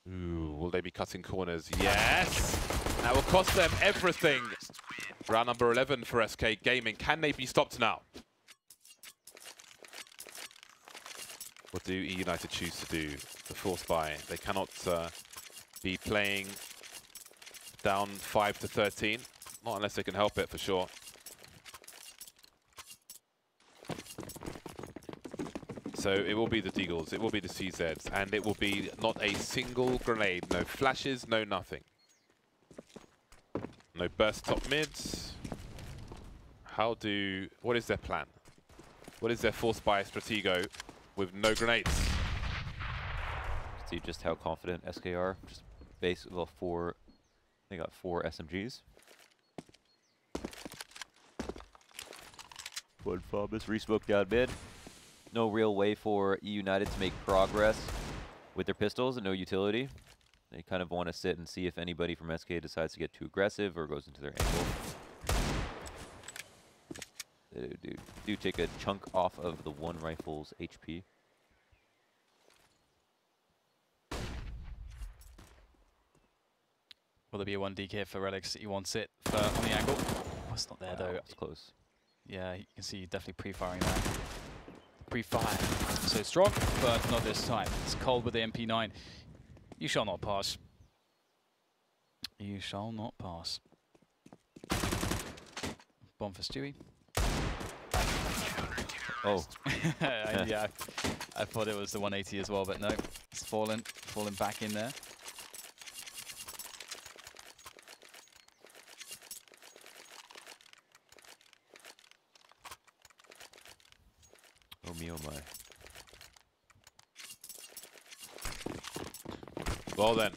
Ooh, will they be cutting corners? Yes! That will cost them everything. Round number 11 for SK Gaming. Can they be stopped now? What do eUnited choose to do? The force buy. They cannot be playing down 5 to 13. Not unless they can help it, for sure. So it will be the Deagles, it will be the CZs, and it will be not a single grenade. No flashes, no nothing. No burst top mids. What is their plan? What is their force buy stratego with no grenades? See just how confident SK are. Just base, well, they got 4 SMGs. One Phoebus re-smoked down mid. No real way for eUnited to make progress with their pistols, and no utility. They kind of want to sit and see if anybody from SK decides to get too aggressive or goes into their angle. They do take a chunk off of the one rifle's HP. Will there be a 1D here for Relics? He wants it on the angle. Oh, it's not there though. It's close. Yeah, you can see definitely pre-firing that. Pre-fire. So strong, but not this time. It's cold with the MP9. You shall not pass. You shall not pass. Bomb for Stewie. Oh. Yeah, I thought it was the 180 as well, but no. It's fallen back in there. Oh me, oh my. Well then.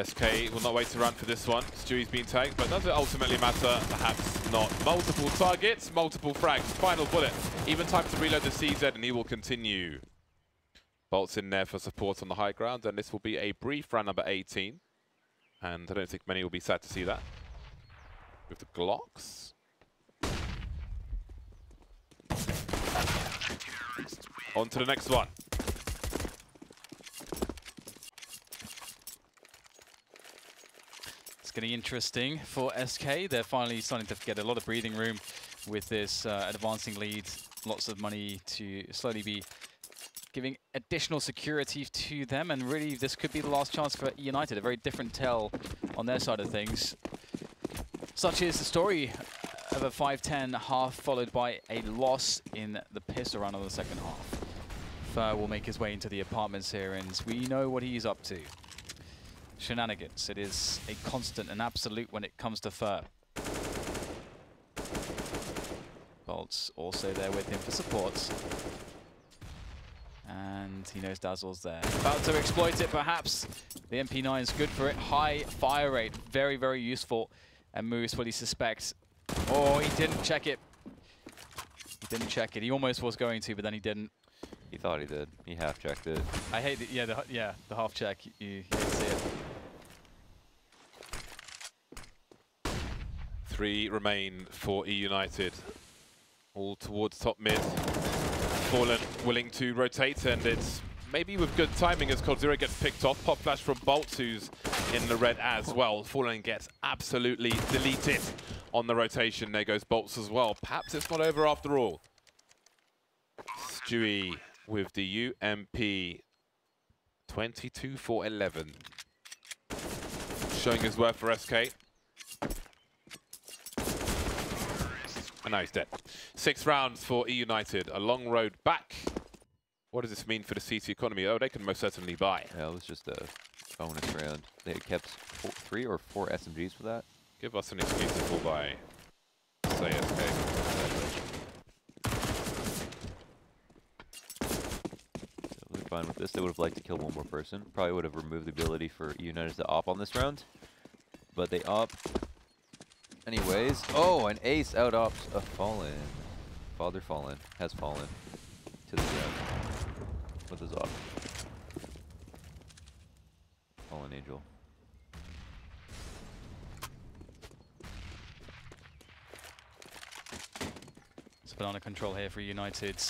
SK will not wait to run for this one. Stewie's been tagged, but does it ultimately matter? Perhaps not. Multiple targets, multiple frags. Final bullet. Even time to reload the CZ, and he will continue. Bolts in there for support on the high ground, and this will be a brief round number 18. And I don't think many will be sad to see that. With the Glocks. On to the next one. It's getting interesting for SK. They're finally starting to get a lot of breathing room with this advancing lead. Lots of money to slowly be giving additional security to them, and really this could be the last chance for eUnited. A very different tell on their side of things. Such is the story of a 5-10 half, followed by a loss in the pistol round of the second half. Fer will make his way into the apartments here, and we know what he's up to. Shenanigans. It is a constant and absolute when it comes to Fer. Bolt's also there with him for support. And he knows Dazzle's there. About to exploit it, perhaps. The MP9 is good for it. High fire rate. Very, very useful. And Moose, what he suspects. Oh, he didn't check it. He didn't check it. He almost was going to, but then he didn't. He thought he did. He half-checked it. I hate it. Yeah, the half check. You hate to see it. 3 remain for eUnited. All towards top mid. Fallen willing to rotate, and it's maybe with good timing as Coldzera gets picked off. Pop flash from Bolts, who's in the red as well. Fallen gets absolutely deleted on the rotation. There goes Bolts as well. Perhaps it's not over after all. Stewie with the UMP. 22 for 11. Showing his worth for SK. And now he's dead. 6 rounds for eUnited. A long road back. What does this mean for the CT economy? Oh, they can most certainly buy. Yeah, it was just a bonus round. They kept 3 or 4 SMGs for that. Give us an excuse to fall by, say SK. They're fine with this. They would have liked to kill one more person. Probably would have removed the ability for eUnited to op on this round. But they op. Anyways, oh, an ace out ops a Fallen. Father Fallen has fallen to the ground with his op. Fallen Angel. It's a bit under control here for United.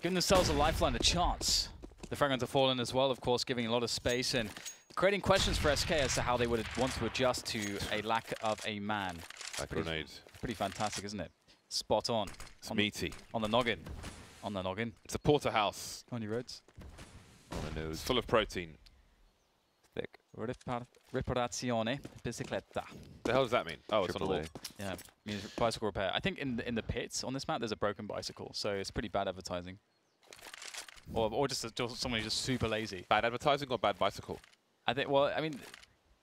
Giving themselves a lifeline, a chance. The fragment have fallen as well, of course, giving a lot of space and creating questions for SK as to how they would want to adjust to a lack of a man. Grenade. Pretty fantastic, isn't it? Spot on. It's meaty. On the noggin. On the noggin. It's a porterhouse. On your roads. On the nose. It's full of protein. Thick. Riparazione bicicletta. The hell does that mean? Oh, it's on the wall. Yeah, it means bicycle repair. I think in the pits on this map there's a broken bicycle, so it's pretty bad advertising. Or just someone who's just super lazy. Bad advertising or bad bicycle? I think. Well, I mean,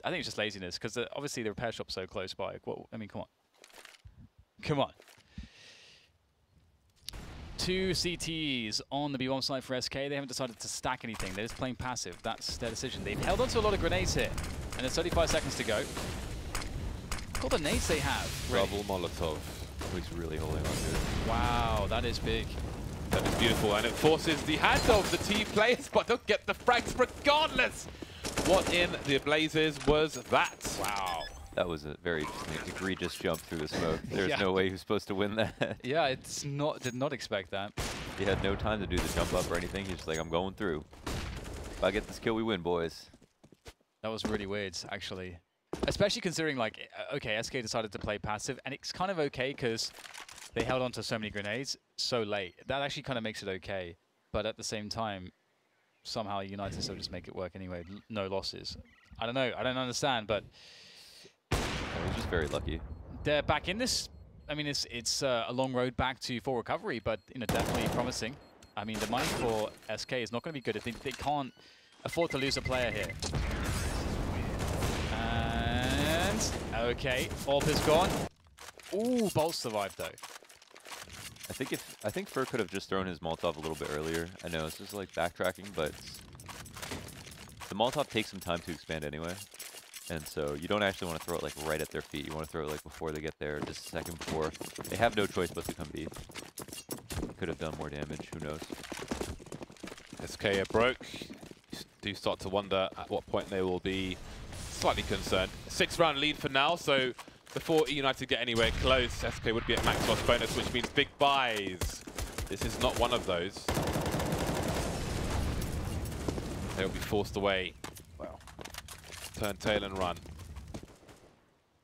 I think it's just laziness because obviously the repair shop's so close by. Well, I mean, come on, come on. 2 CTs on the B1 side for SK. They haven't decided to stack anything. They're just playing passive. That's their decision. They've held on to a lot of grenades here, and there's 35 seconds to go. Look at the nades they have. Double Molotov. He's really holding on to it. Wow, that is big. That is beautiful, and it forces the hand of the team players, but they'll get the frags regardless. What in the blazes was that? Wow. That was a very egregious jump through the smoke. There's no way he was supposed to win that. Yeah, it's not. Did not expect that. He had no time to do the jump up or anything. He's just like, I'm going through. If I get this kill, we win, boys. That was really weird, actually. Especially considering, like, okay, SK decided to play passive, and it's kind of okay because they held on to so many grenades so late. That actually kind of makes it okay. But at the same time, somehow United still just make it work anyway. No losses. I don't know. I don't understand, but He's just very lucky. they're back in this. I mean, it's a long road back to full recovery, but definitely promising. I mean, the money for SK is not going to be good if they can't afford to lose a player here. And okay, Orb is gone. Ooh, Bolt survived though. I think Fer could have just thrown his Molotov a little bit earlier. I know it's just like backtracking, but the Molotov takes some time to expand anyway. And so you don't actually want to throw it like right at their feet. You want to throw it like before they get there, just a second before. They have no choice but to come B. Could have done more damage, who knows. SK are broke. Do start to wonder at what point they will be slightly concerned. 6-round lead for now, so before eUnited get anywhere close, SK would be at max loss bonus, which means big buys. This is not one of those. They'll be forced away. Wow. Turn tail and run.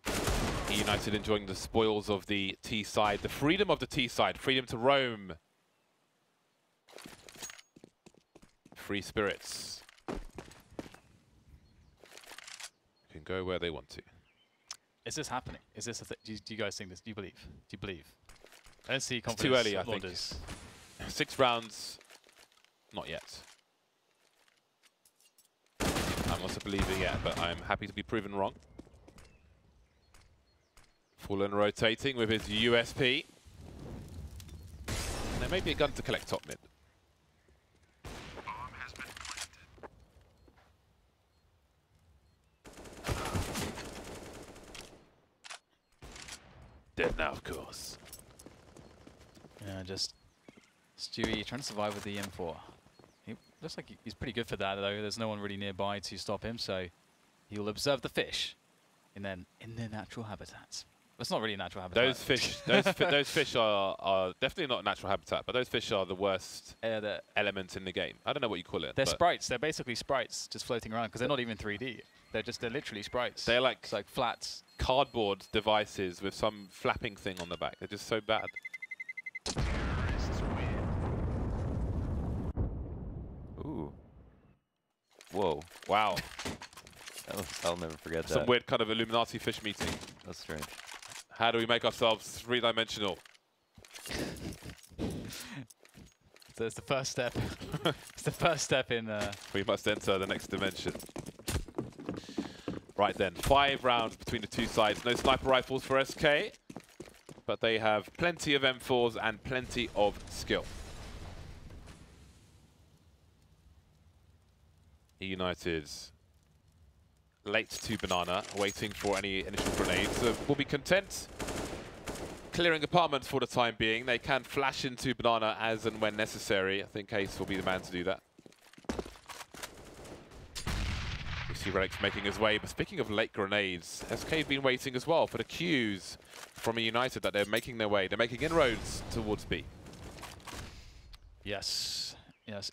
eUnited enjoying the spoils of the T side, the freedom of the T side, freedom to roam. Free spirits. Can go where they want to. Is this happening? Is this do you guys think this? Do you believe? Do you believe? I don't see It's confidence. too early, I think. 6 rounds, not yet. I'm not a believer yet, but I'm happy to be proven wrong. Fallen rotating with his USP. There may be a gun to collect top mid. Dead now, of course. Yeah, just Stewie trying to survive with the M4. He looks like he's pretty good for that, though. There's no one really nearby to stop him, so he'll observe the fish, and then in their natural habitats. It's not really a natural habitat. Those fish, those fish are definitely not natural habitat, but those fish are the worst element in the game. I don't know what you call it. They're sprites. They're basically sprites just floating around because they're not even 3D. They're literally sprites. They're like, it's like flats. Cardboard devices with some flapping thing on the back. They're just so bad. Ooh. Whoa. Wow. I'll never forget that. Some weird kind of Illuminati fish meeting. That's strange. How do we make ourselves three-dimensional? So it's the first step. It's the first step in... We must enter the next dimension. Right then, 5 rounds between the two sides. No sniper rifles for SK, but they have plenty of M4s and plenty of skill. eUnited late to banana, waiting for any initial grenades. Will be content clearing apartments for the time being. They can flash into banana as and when necessary. I think Ace will be the man to do that. We see Relic's making his way, but speaking of late grenades, SK have been waiting as well for the cues from eUnited that they're making their way. They're making inroads towards B. Yes,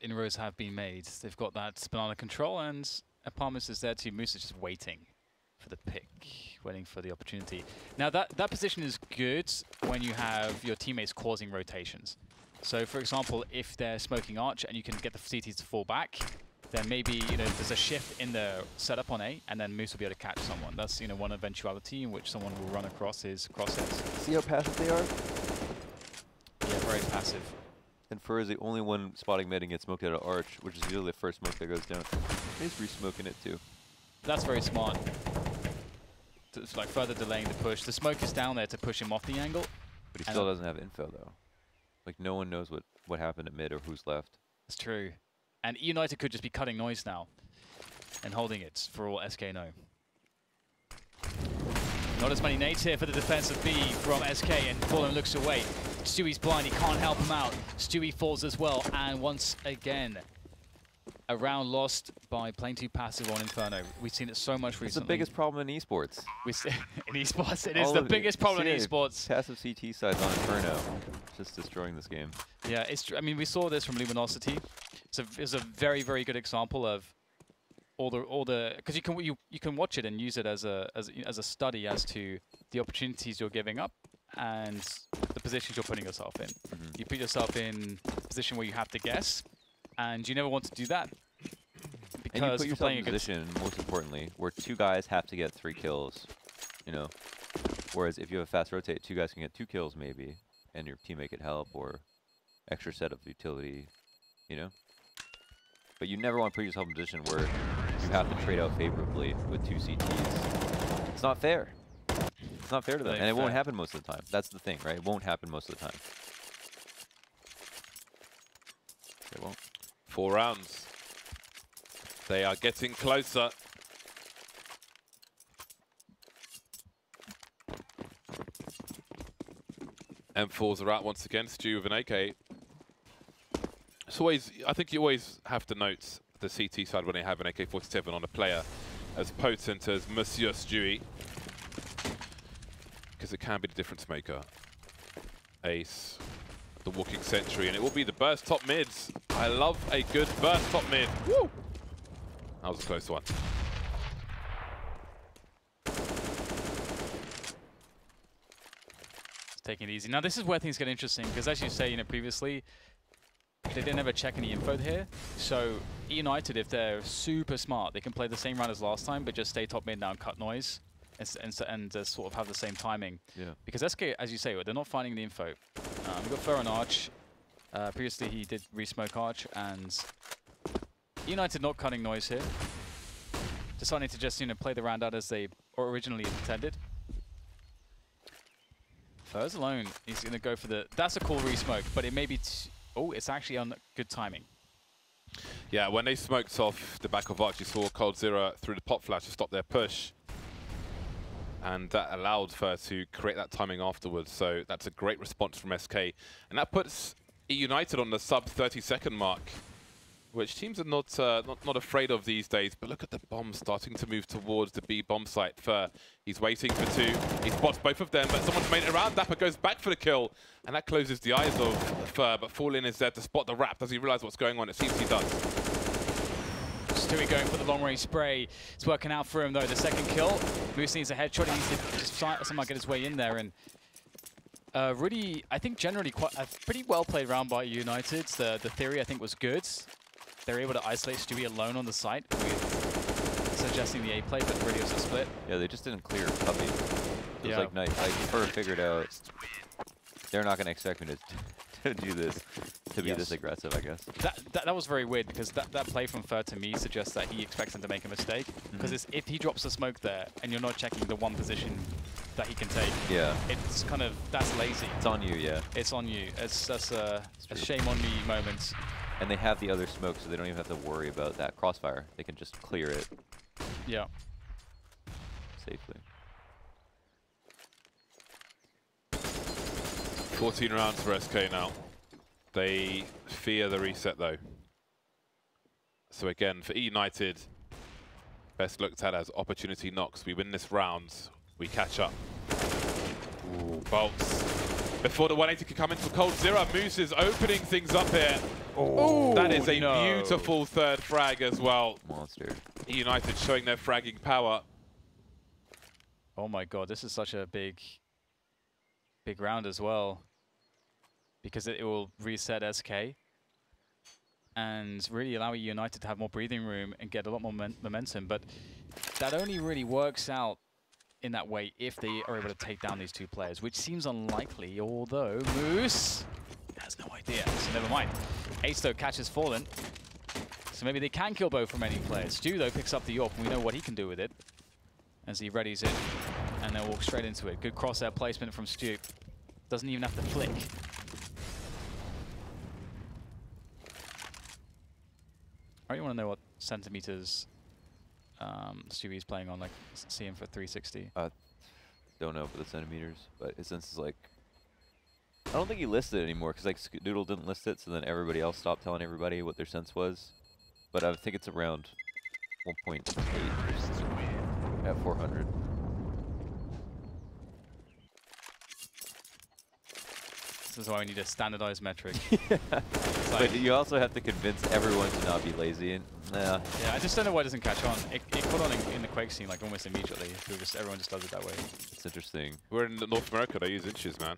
inroads have been made. They've got that banana control, and apartments is there too. Moose is just waiting for the pick, waiting for the opportunity. Now that position is good when you have your teammates causing rotations. So for example, if they're smoking arch and you can get the CTs to fall back, then maybe there's a shift in the setup on A, and then Moose will be able to catch someone. That's one eventuality in which someone will run across his crosshairs. See how passive they are? Yeah, very passive. And Fur is the only one spotting mid and gets smoked out of arch, which is usually the first smoke that goes down. He's re-smoking it too. That's very smart. It's like further delaying the push. The smoke is down there to push him off the angle. But he still doesn't have info though. Like no one knows what happened at mid or who's left. That's true. And eUnited could just be cutting noise now and holding it for all SK know. Not as many nades here for the defense of B from SK, and Fallen looks away. Stewie's blind, he can't help him out. Stewie falls as well, and once again, a round lost by playing too passive on Inferno. We've seen it so much recently. It's the biggest problem in esports. In esports, it is the biggest problem in esports. Passive CT sides on Inferno, just destroying this game. Yeah, I mean, we saw this from Luminosity. It's a very, very good example of all the because you can watch it and use it as a study as to the opportunities you're giving up and the positions you're putting yourself in. You put yourself in a position where you have to guess, and you never want to do that because and you put yourself in a position, most importantly, where 2 guys have to get 3 kills. Whereas if you have a fast rotate, 2 guys can get 2 kills maybe, and your teammate could help or extra set of utility. But you never want to put yourself in a position where you have to trade out favorably with 2 CTs. It's not fair. It's not fair to them, and it won't happen most of the time. That's the thing, right? It won't happen most of the time. It won't. 4 rounds. They are getting closer. M4s are out once again. Stu with an AK. It's always, I think you always have to note the CT side when they have an AK-47 on a player as potent as Monsieur Stewie, because it can be the difference maker. Ace, the walking sentry, and it will be the burst top mids. I love a good burst top mid. Woo! That was a close one. Taking it easy. Now this is where things get interesting, because as you say, previously, they didn't ever check any info here. So eUnited, if they're super smart, they can play the same round as last time, but just stay top mid now and cut noise. and sort of have the same timing. Yeah. Because SK, as you say, they're not finding the info. We've got Fur on Arch. Previously, he did re-smoke Arch, and eUnited not cutting noise here. Deciding to just, play the round out as they originally intended. Fur's alone. He's going to go for the... That's a cool re-smoke, but it may be... Oh, it's actually on good timing. Yeah, when they smoked off the back of Arch, you saw Cold Zero through the pop flash to stop their push. And that allowed Fur to create that timing afterwards. So that's a great response from SK. And that puts eUnited on the sub 30-second mark, which teams are not afraid of these days. But look at the bombs starting to move towards the B bomb site. Fur, he's waiting for two. He spots both of them, but someone's made it around. Dapper goes back for the kill, and that closes the eyes of Fur. But Fallin is there to spot the wrap. Does he realize what's going on? It seems he does. Stewie going for the long-range spray. It's working out for him, though. The second kill. Moose needs a headshot. He needs to just somehow get his way in there. And really, I think generally quite a pretty well-played round by eUnited. The theory, I think, was good. They were able to isolate Stewie alone on the site, with suggesting the A play, but really it was a split. Yeah, they just didn't clear Cubby. It was Yeah. like night. Like Fur figured out they're not going to expect me to do this, to be this aggressive, I guess. That was very weird, because that play from Fur to me suggests that he expects him to make a mistake. Because if he drops a smoke there and you're not checking the one position that he can take, Yeah. it's kind of, that's lazy. It's on you, yeah. It's on you. That's a shame on me moment. And they have the other smoke, so they don't even have to worry about that crossfire. They can just clear it Yeah. safely. 14 rounds for SK now. They fear the reset, though. So again, for eUnited, best looked at as opportunity knocks. We win this round, we catch up. Ooh, bolts. Before the 180 can come into Cold Zero, Moose is opening things up here. Oh, that is a beautiful third frag as well. Monster. eUnited showing their fragging power. Oh my god, this is such a big round as well. Because it will reset SK and really allow eUnited to have more breathing room and get a lot more momentum. But that only really works out in that way if they are able to take down these two players, which seems unlikely, although Moose has no idea, so never mind. Ace, though, catches Fallen, so maybe they can kill both remaining players. Stu, though, picks up the AWP, and we know what he can do with it as he readies it, and then walks straight into it. Good crosshair placement from Stu. Doesn't even have to flick. I really want to know what centimeters Stewie's playing on, like, see him for 360. Don't know for the centimeters, but his sense is like... I don't think he listed it anymore, because like Doodle didn't list it, so then everybody else stopped telling everybody what their sense was. But I think it's around 1.8 at 400. This is why we need a standardized metric. But you also have to convince everyone to not be lazy. And, yeah, I just don't know why it doesn't catch on. It caught on in the Quake scene like almost immediately. Everyone just does it that way. it's interesting. We're in North America, they use inches, man.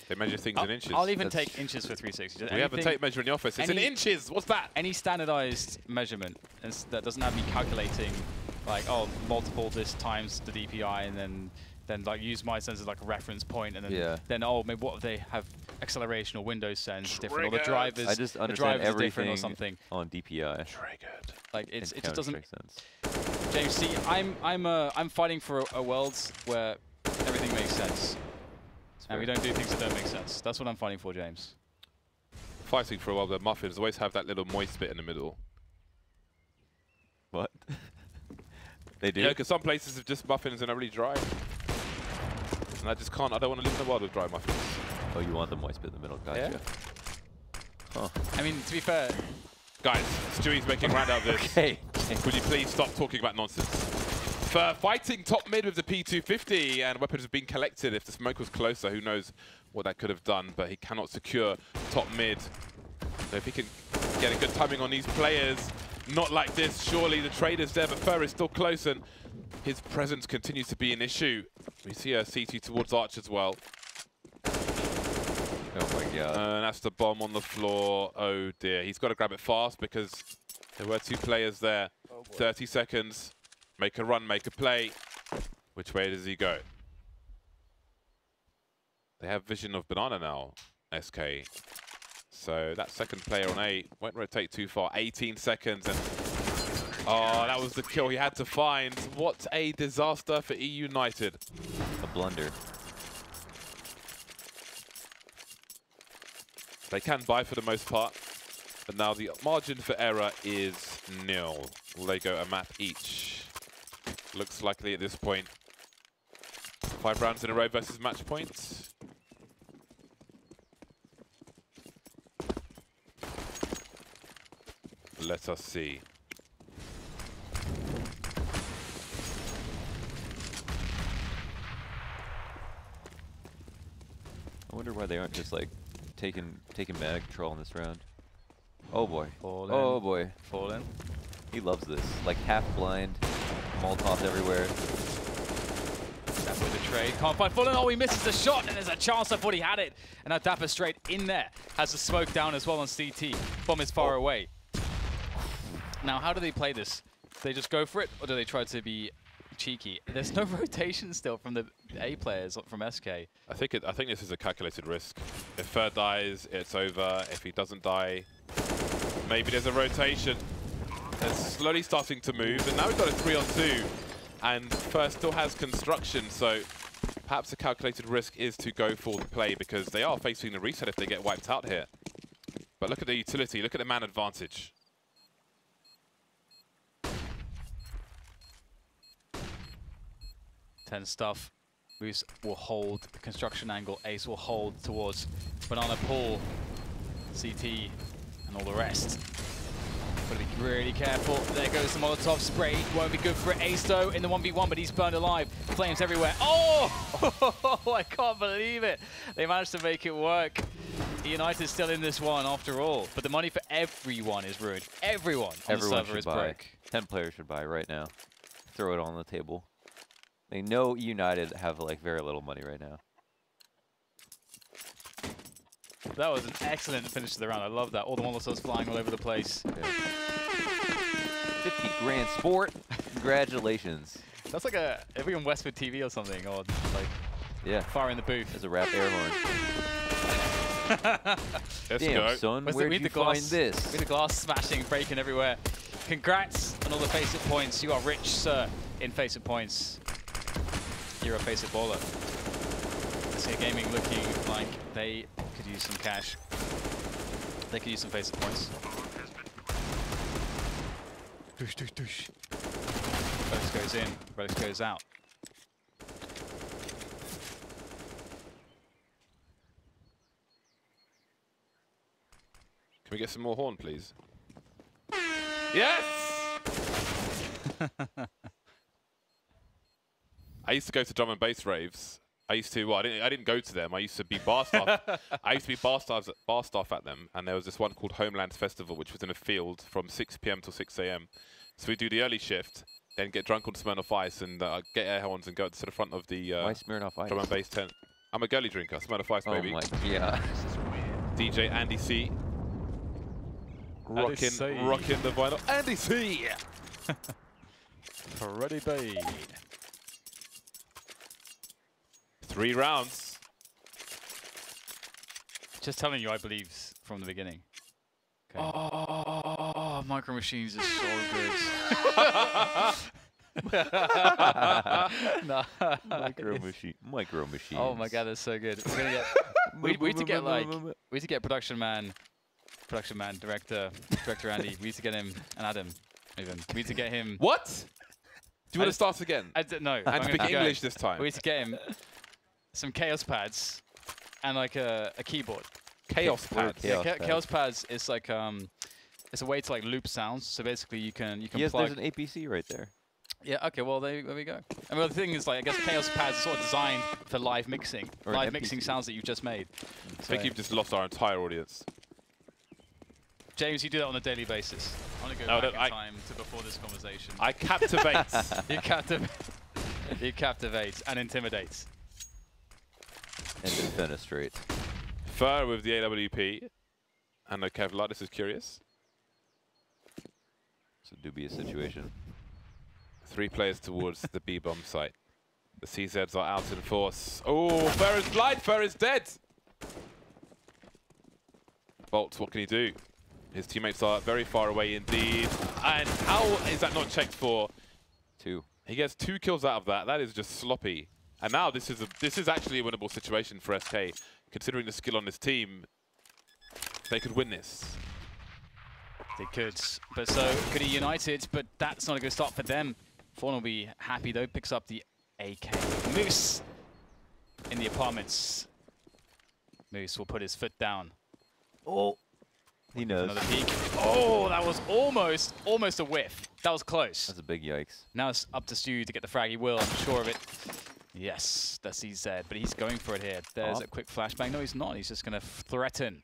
They measure things in inches. I'll even take inches for 360. We have a tape measure in the office. It's in inches. What's that? Any standardized measurement that doesn't have me calculating, like, oh, multiple this times the DPI, and then like use my sense as like a reference point, and then oh, maybe what if they have acceleration or window sense different, or the drivers. I just the understand drivers everything or something on DPI. Triggered. Like it just doesn't make sense. James, see, I'm fighting for a world where everything makes sense, and we don't do things that don't make sense. That's what I'm fighting for, James. Fighting for a while, the muffins always have that little moist bit in the middle. What? They do? Yeah, because some places have just muffins and are really dry. And I just can't, I don't want to live in a world with dry muffins. Oh, you want the moist bit in the middle, gotcha. Yeah. Huh. I mean, to be fair... Guys, Stewie's making round out of this. Okay. Would you please stop talking about nonsense? For fighting top mid with the P250, and weapons have been collected. If the smoke was closer, who knows what that could have done, but he cannot secure top mid. So if he can get a good timing on these players, not like this, surely the trader's there, but Fur is still close, and his presence continues to be an issue. We see a CT towards Arch as well. Oh my god. And that's the bomb on the floor. Oh dear, he's got to grab it fast because there were two players there. 30 seconds. Make a run, make a play. Which way does he go? They have vision of banana now, SK. So that second player on A won't rotate too far. 18 seconds and oh, that was the kill he had to find. What a disaster for eUnited. A blunder. They can buy for the most part, but now the margin for error is 0. Will they go a map each? Looks likely at this point. 5 rounds in a row versus match points. Let us see. I wonder why they aren't just like taking mana control in this round. Oh boy. Fall in. Oh boy. Fall in. He loves this. Like half blind, Molotovs everywhere. That with the trade. Can't find Fallen. Oh, he misses the shot, and there's a chance. I thought he had it. And now Dapper straight in there. Has the smoke down as well on CT. Bomb is far away. Now, how do they play this? Do they just go for it, or do they try to be cheeky? There's no rotation still from the A players from SK. I think this is a calculated risk. If Fur dies, it's over. If he doesn't die, maybe there's a rotation. They're slowly starting to move, and now we've got a 3-on-2, and Fur still has construction, so perhaps a calculated risk is to go for the play because they are facing the reset if they get wiped out here. But look at the utility, look at the man advantage. Tense stuff. Moose will hold the construction angle. Ace will hold towards Banana Pool, CT, and all the rest. Got to be really careful. There goes the Molotov spray. Won't be good for Ace though in the 1v1, but he's burned alive. Flames everywhere. Oh! I can't believe it. They managed to make it work. eUnited's still in this one after all, but the money for everyone is ruined. Everyone on the server is broke. 10 players should buy right now. Throw it on the table. They know eUnited have like very little money right now. That was an excellent finish to the round. I love that. All the Molotovs flying all over the place. Yeah. 50 grand sport. Congratulations. That's like if we on Westwood TV or something, or like far in the booth. There's a rap air horn. Let's Damn, go. son, Where'd where'd you find this? We the glass smashing, breaking everywhere. Congrats on all the FACEIT points. You are rich, sir, in FACEIT points. You're a FACEIT baller. SK Gaming looking like they could use some cash. They could use some FACEIT points. Doosh, doosh, doosh. Relics goes in, Relics goes out. Can we get some more horn, please? Yes! I used to go to drum and bass raves. I used to, well, I didn't go to them. I used to be bar staff. I used to be bar staff at them, and there was this one called Homelands Festival, which was in a field from 6 PM till 6 AM. So we do the early shift, then get drunk on Smirnoff Ice and get air horns and go to the front of the Why Smirnoff Ice? drum and bass tent. I'm a girly drinker, Smirnoff Ice, baby. Oh my, yeah. DJ Andy C. Rocking the vinyl. Andy C! Ready, babe. 3 rounds. Just telling you, I believe from the beginning. Okay. Oh, Micro Machines is so good. No. Micro Machines. Oh my god, that's so good. We're gonna get. we need to get like. We need to get production man, director Andy. We need to get him and Adam. Even. We need to get him. What? Do you want to start again? No. And speak English this time. We need to get him some chaos pads and like a keyboard. Chaos pads. Chaos pads is like it's a way to like loop sounds. So basically you can yes, plug. there's an APC right there. Yeah. Okay. Well, there we go. I mean, the thing is, like, I guess chaos pads are sort of designed for live mixing, Or live mixing sounds that you've just made. I think you've just lost our entire audience. James, you do that on a daily basis. I want to go back in time to before this conversation. I captivate. You captivate and intimidate. And defenestrate. Fur with the AWP. And no Kevlar, this is curious. It's a dubious situation. 3 players towards the B-bomb site. The CZs are out in force. Oh, Fur is blind, Fur is dead. Bolt, what can he do? His teammates are very far away indeed. And how is that not checked for? 2. He gets 2 kills out of that. That is just sloppy. And now this is actually a winnable situation for SK. Considering the skill on this team, they could win this. They could, but so could eUnited, but that's not a good start for them. Fawn will be happy though, picks up the AK. Moose in the apartments. Moose will put his foot down. Oh, he knows. Another peek. Oh, that was almost a whiff. That was close. That's a big yikes. Now it's up to Stu to get the frag. He will, I'm sure of it. Yes, that's EZ, but he's going for it here. There's a quick flashbang. No, he's not. He's just going to threaten.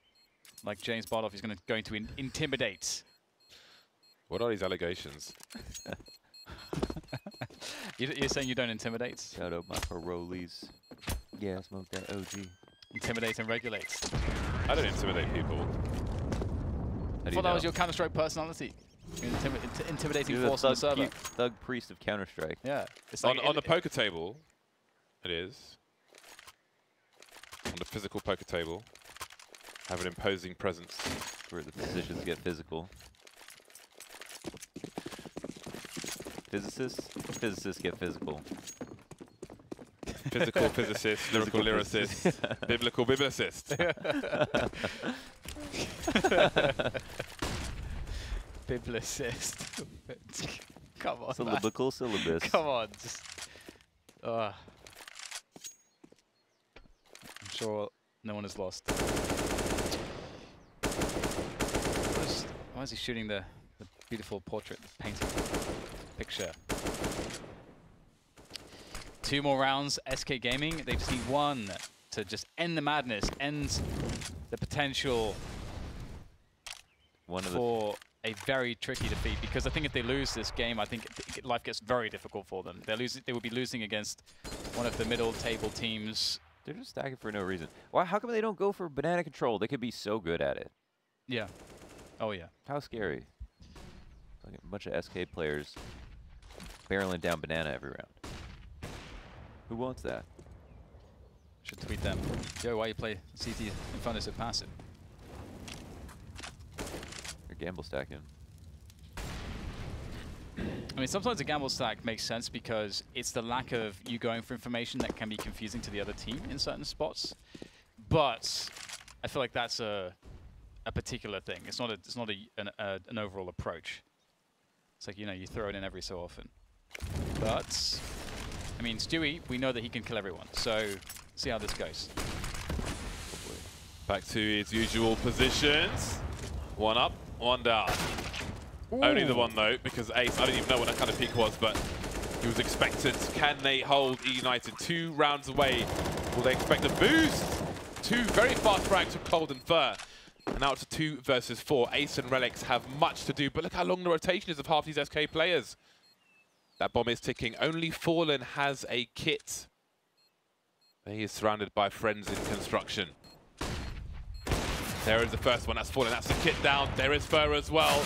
Like James Bardoff, he's going to intimidate. What are these allegations? You're saying you don't intimidate? Shout out my parolees. Yeah, smoke that OG. Intimidate and regulate. I don't intimidate people. I thought that was your Counter-Strike personality. You're intimidating You're force on the server. Thug priest of Counter-Strike. Yeah. It's On, like on the poker table, it is. On the physical poker table, have an imposing presence. Where the positions get physical. Physicists get physical. Physical physicist, lyrical lyricist, biblical biblicist. Biblicist. Come on, Syllabical syllabus. Come on, just. I'm sure no one is lost. Why is he shooting the beautiful portrait, painting picture? 2 more rounds, SK Gaming. They just need 1 to just end the madness, end the potential for a very tricky defeat. Because I think if they lose this game, I think life gets very difficult for them. They will be losing against one of the middle table teams. They're just stacking for no reason. Why? How come they don't go for banana control? They could be so good at it. Yeah. Oh yeah. How scary. Like a bunch of SK players barreling down banana every round. Who wants that? Should tweet them. Yo, why you play CT Inferno so passive? They're gamble stacking. I mean, sometimes a gamble stack makes sense because it's the lack of you going for information that can be confusing to the other team in certain spots. I feel like that's a particular thing. It's not an overall approach. It's like, you know, you throw it in every so often. But I mean, Stewie, we know that he can kill everyone. So see how this goes. Back to his usual positions. 1 up, 1 down. Ooh. Only the 1 though, because Ace, I don't even know what that kind of peak was, but he was expected. Can they hold eUnited 2 rounds away? Will they expect a boost? 2 very fast frags from Cold and Fur. And now it's 2 versus 4. Ace and Relics have much to do, but look how long the rotation is of half these SK players. That bomb is ticking. Only Fallen has a kit. He is surrounded by friends in construction. There is the first one. That's Fallen. That's the kit down. There is Fur as well.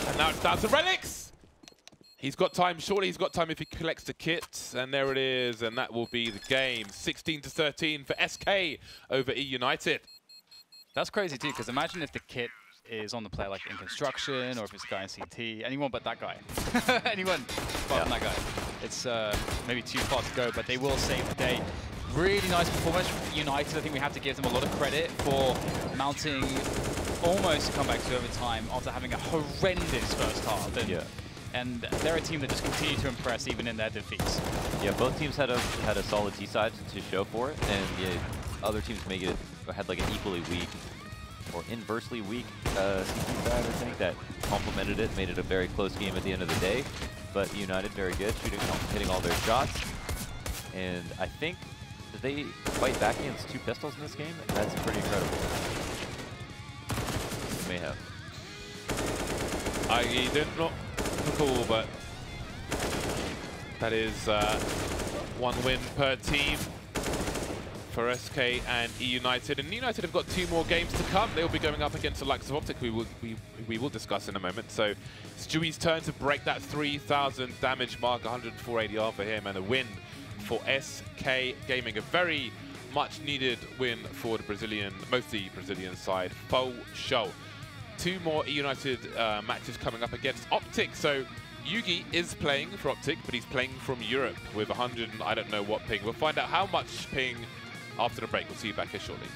And now it's down to Relics. He's got time. Surely he's got time if he collects the kit. And there it is. And that will be the game. 16-13 for SK over eUnited. That's crazy too, because imagine if the kit is on the player, like in construction, or if it's a guy in CT. Anyone but that guy. Anyone but that guy. It's maybe too far to go, but they will save the day. Really nice performance from United. I think we have to give them a lot of credit for mounting almost a comeback to overtime after having a horrendous first half. And they're a team that just continue to impress even in their defeats. Yeah, both teams had a solid T side to show for it, and other teams had like an equally weak or inversely weak CT side, I think, that complemented it, made it a very close game at the end of the day. But United very good, hitting all their shots. And I think, did they fight back against 2 pistols in this game? That's pretty incredible. They may have. I did not recall, but that is 1 win per team for SK and eUnited. And eUnited have got 2 more games to come. They'll be going up against the likes of Optic, we will discuss in a moment. So Stewie's turn to break that 3,000 damage mark, 104 ADR for him, and a win for for SK Gaming. A very much needed win for the Brazilian, mostly Brazilian side. Faux show. 2 more eUnited matches coming up against Optic. So Yugi is playing for Optic, but he's playing from Europe with 100 and I don't know what ping. We'll find out how much ping after the break. We'll see you back here shortly.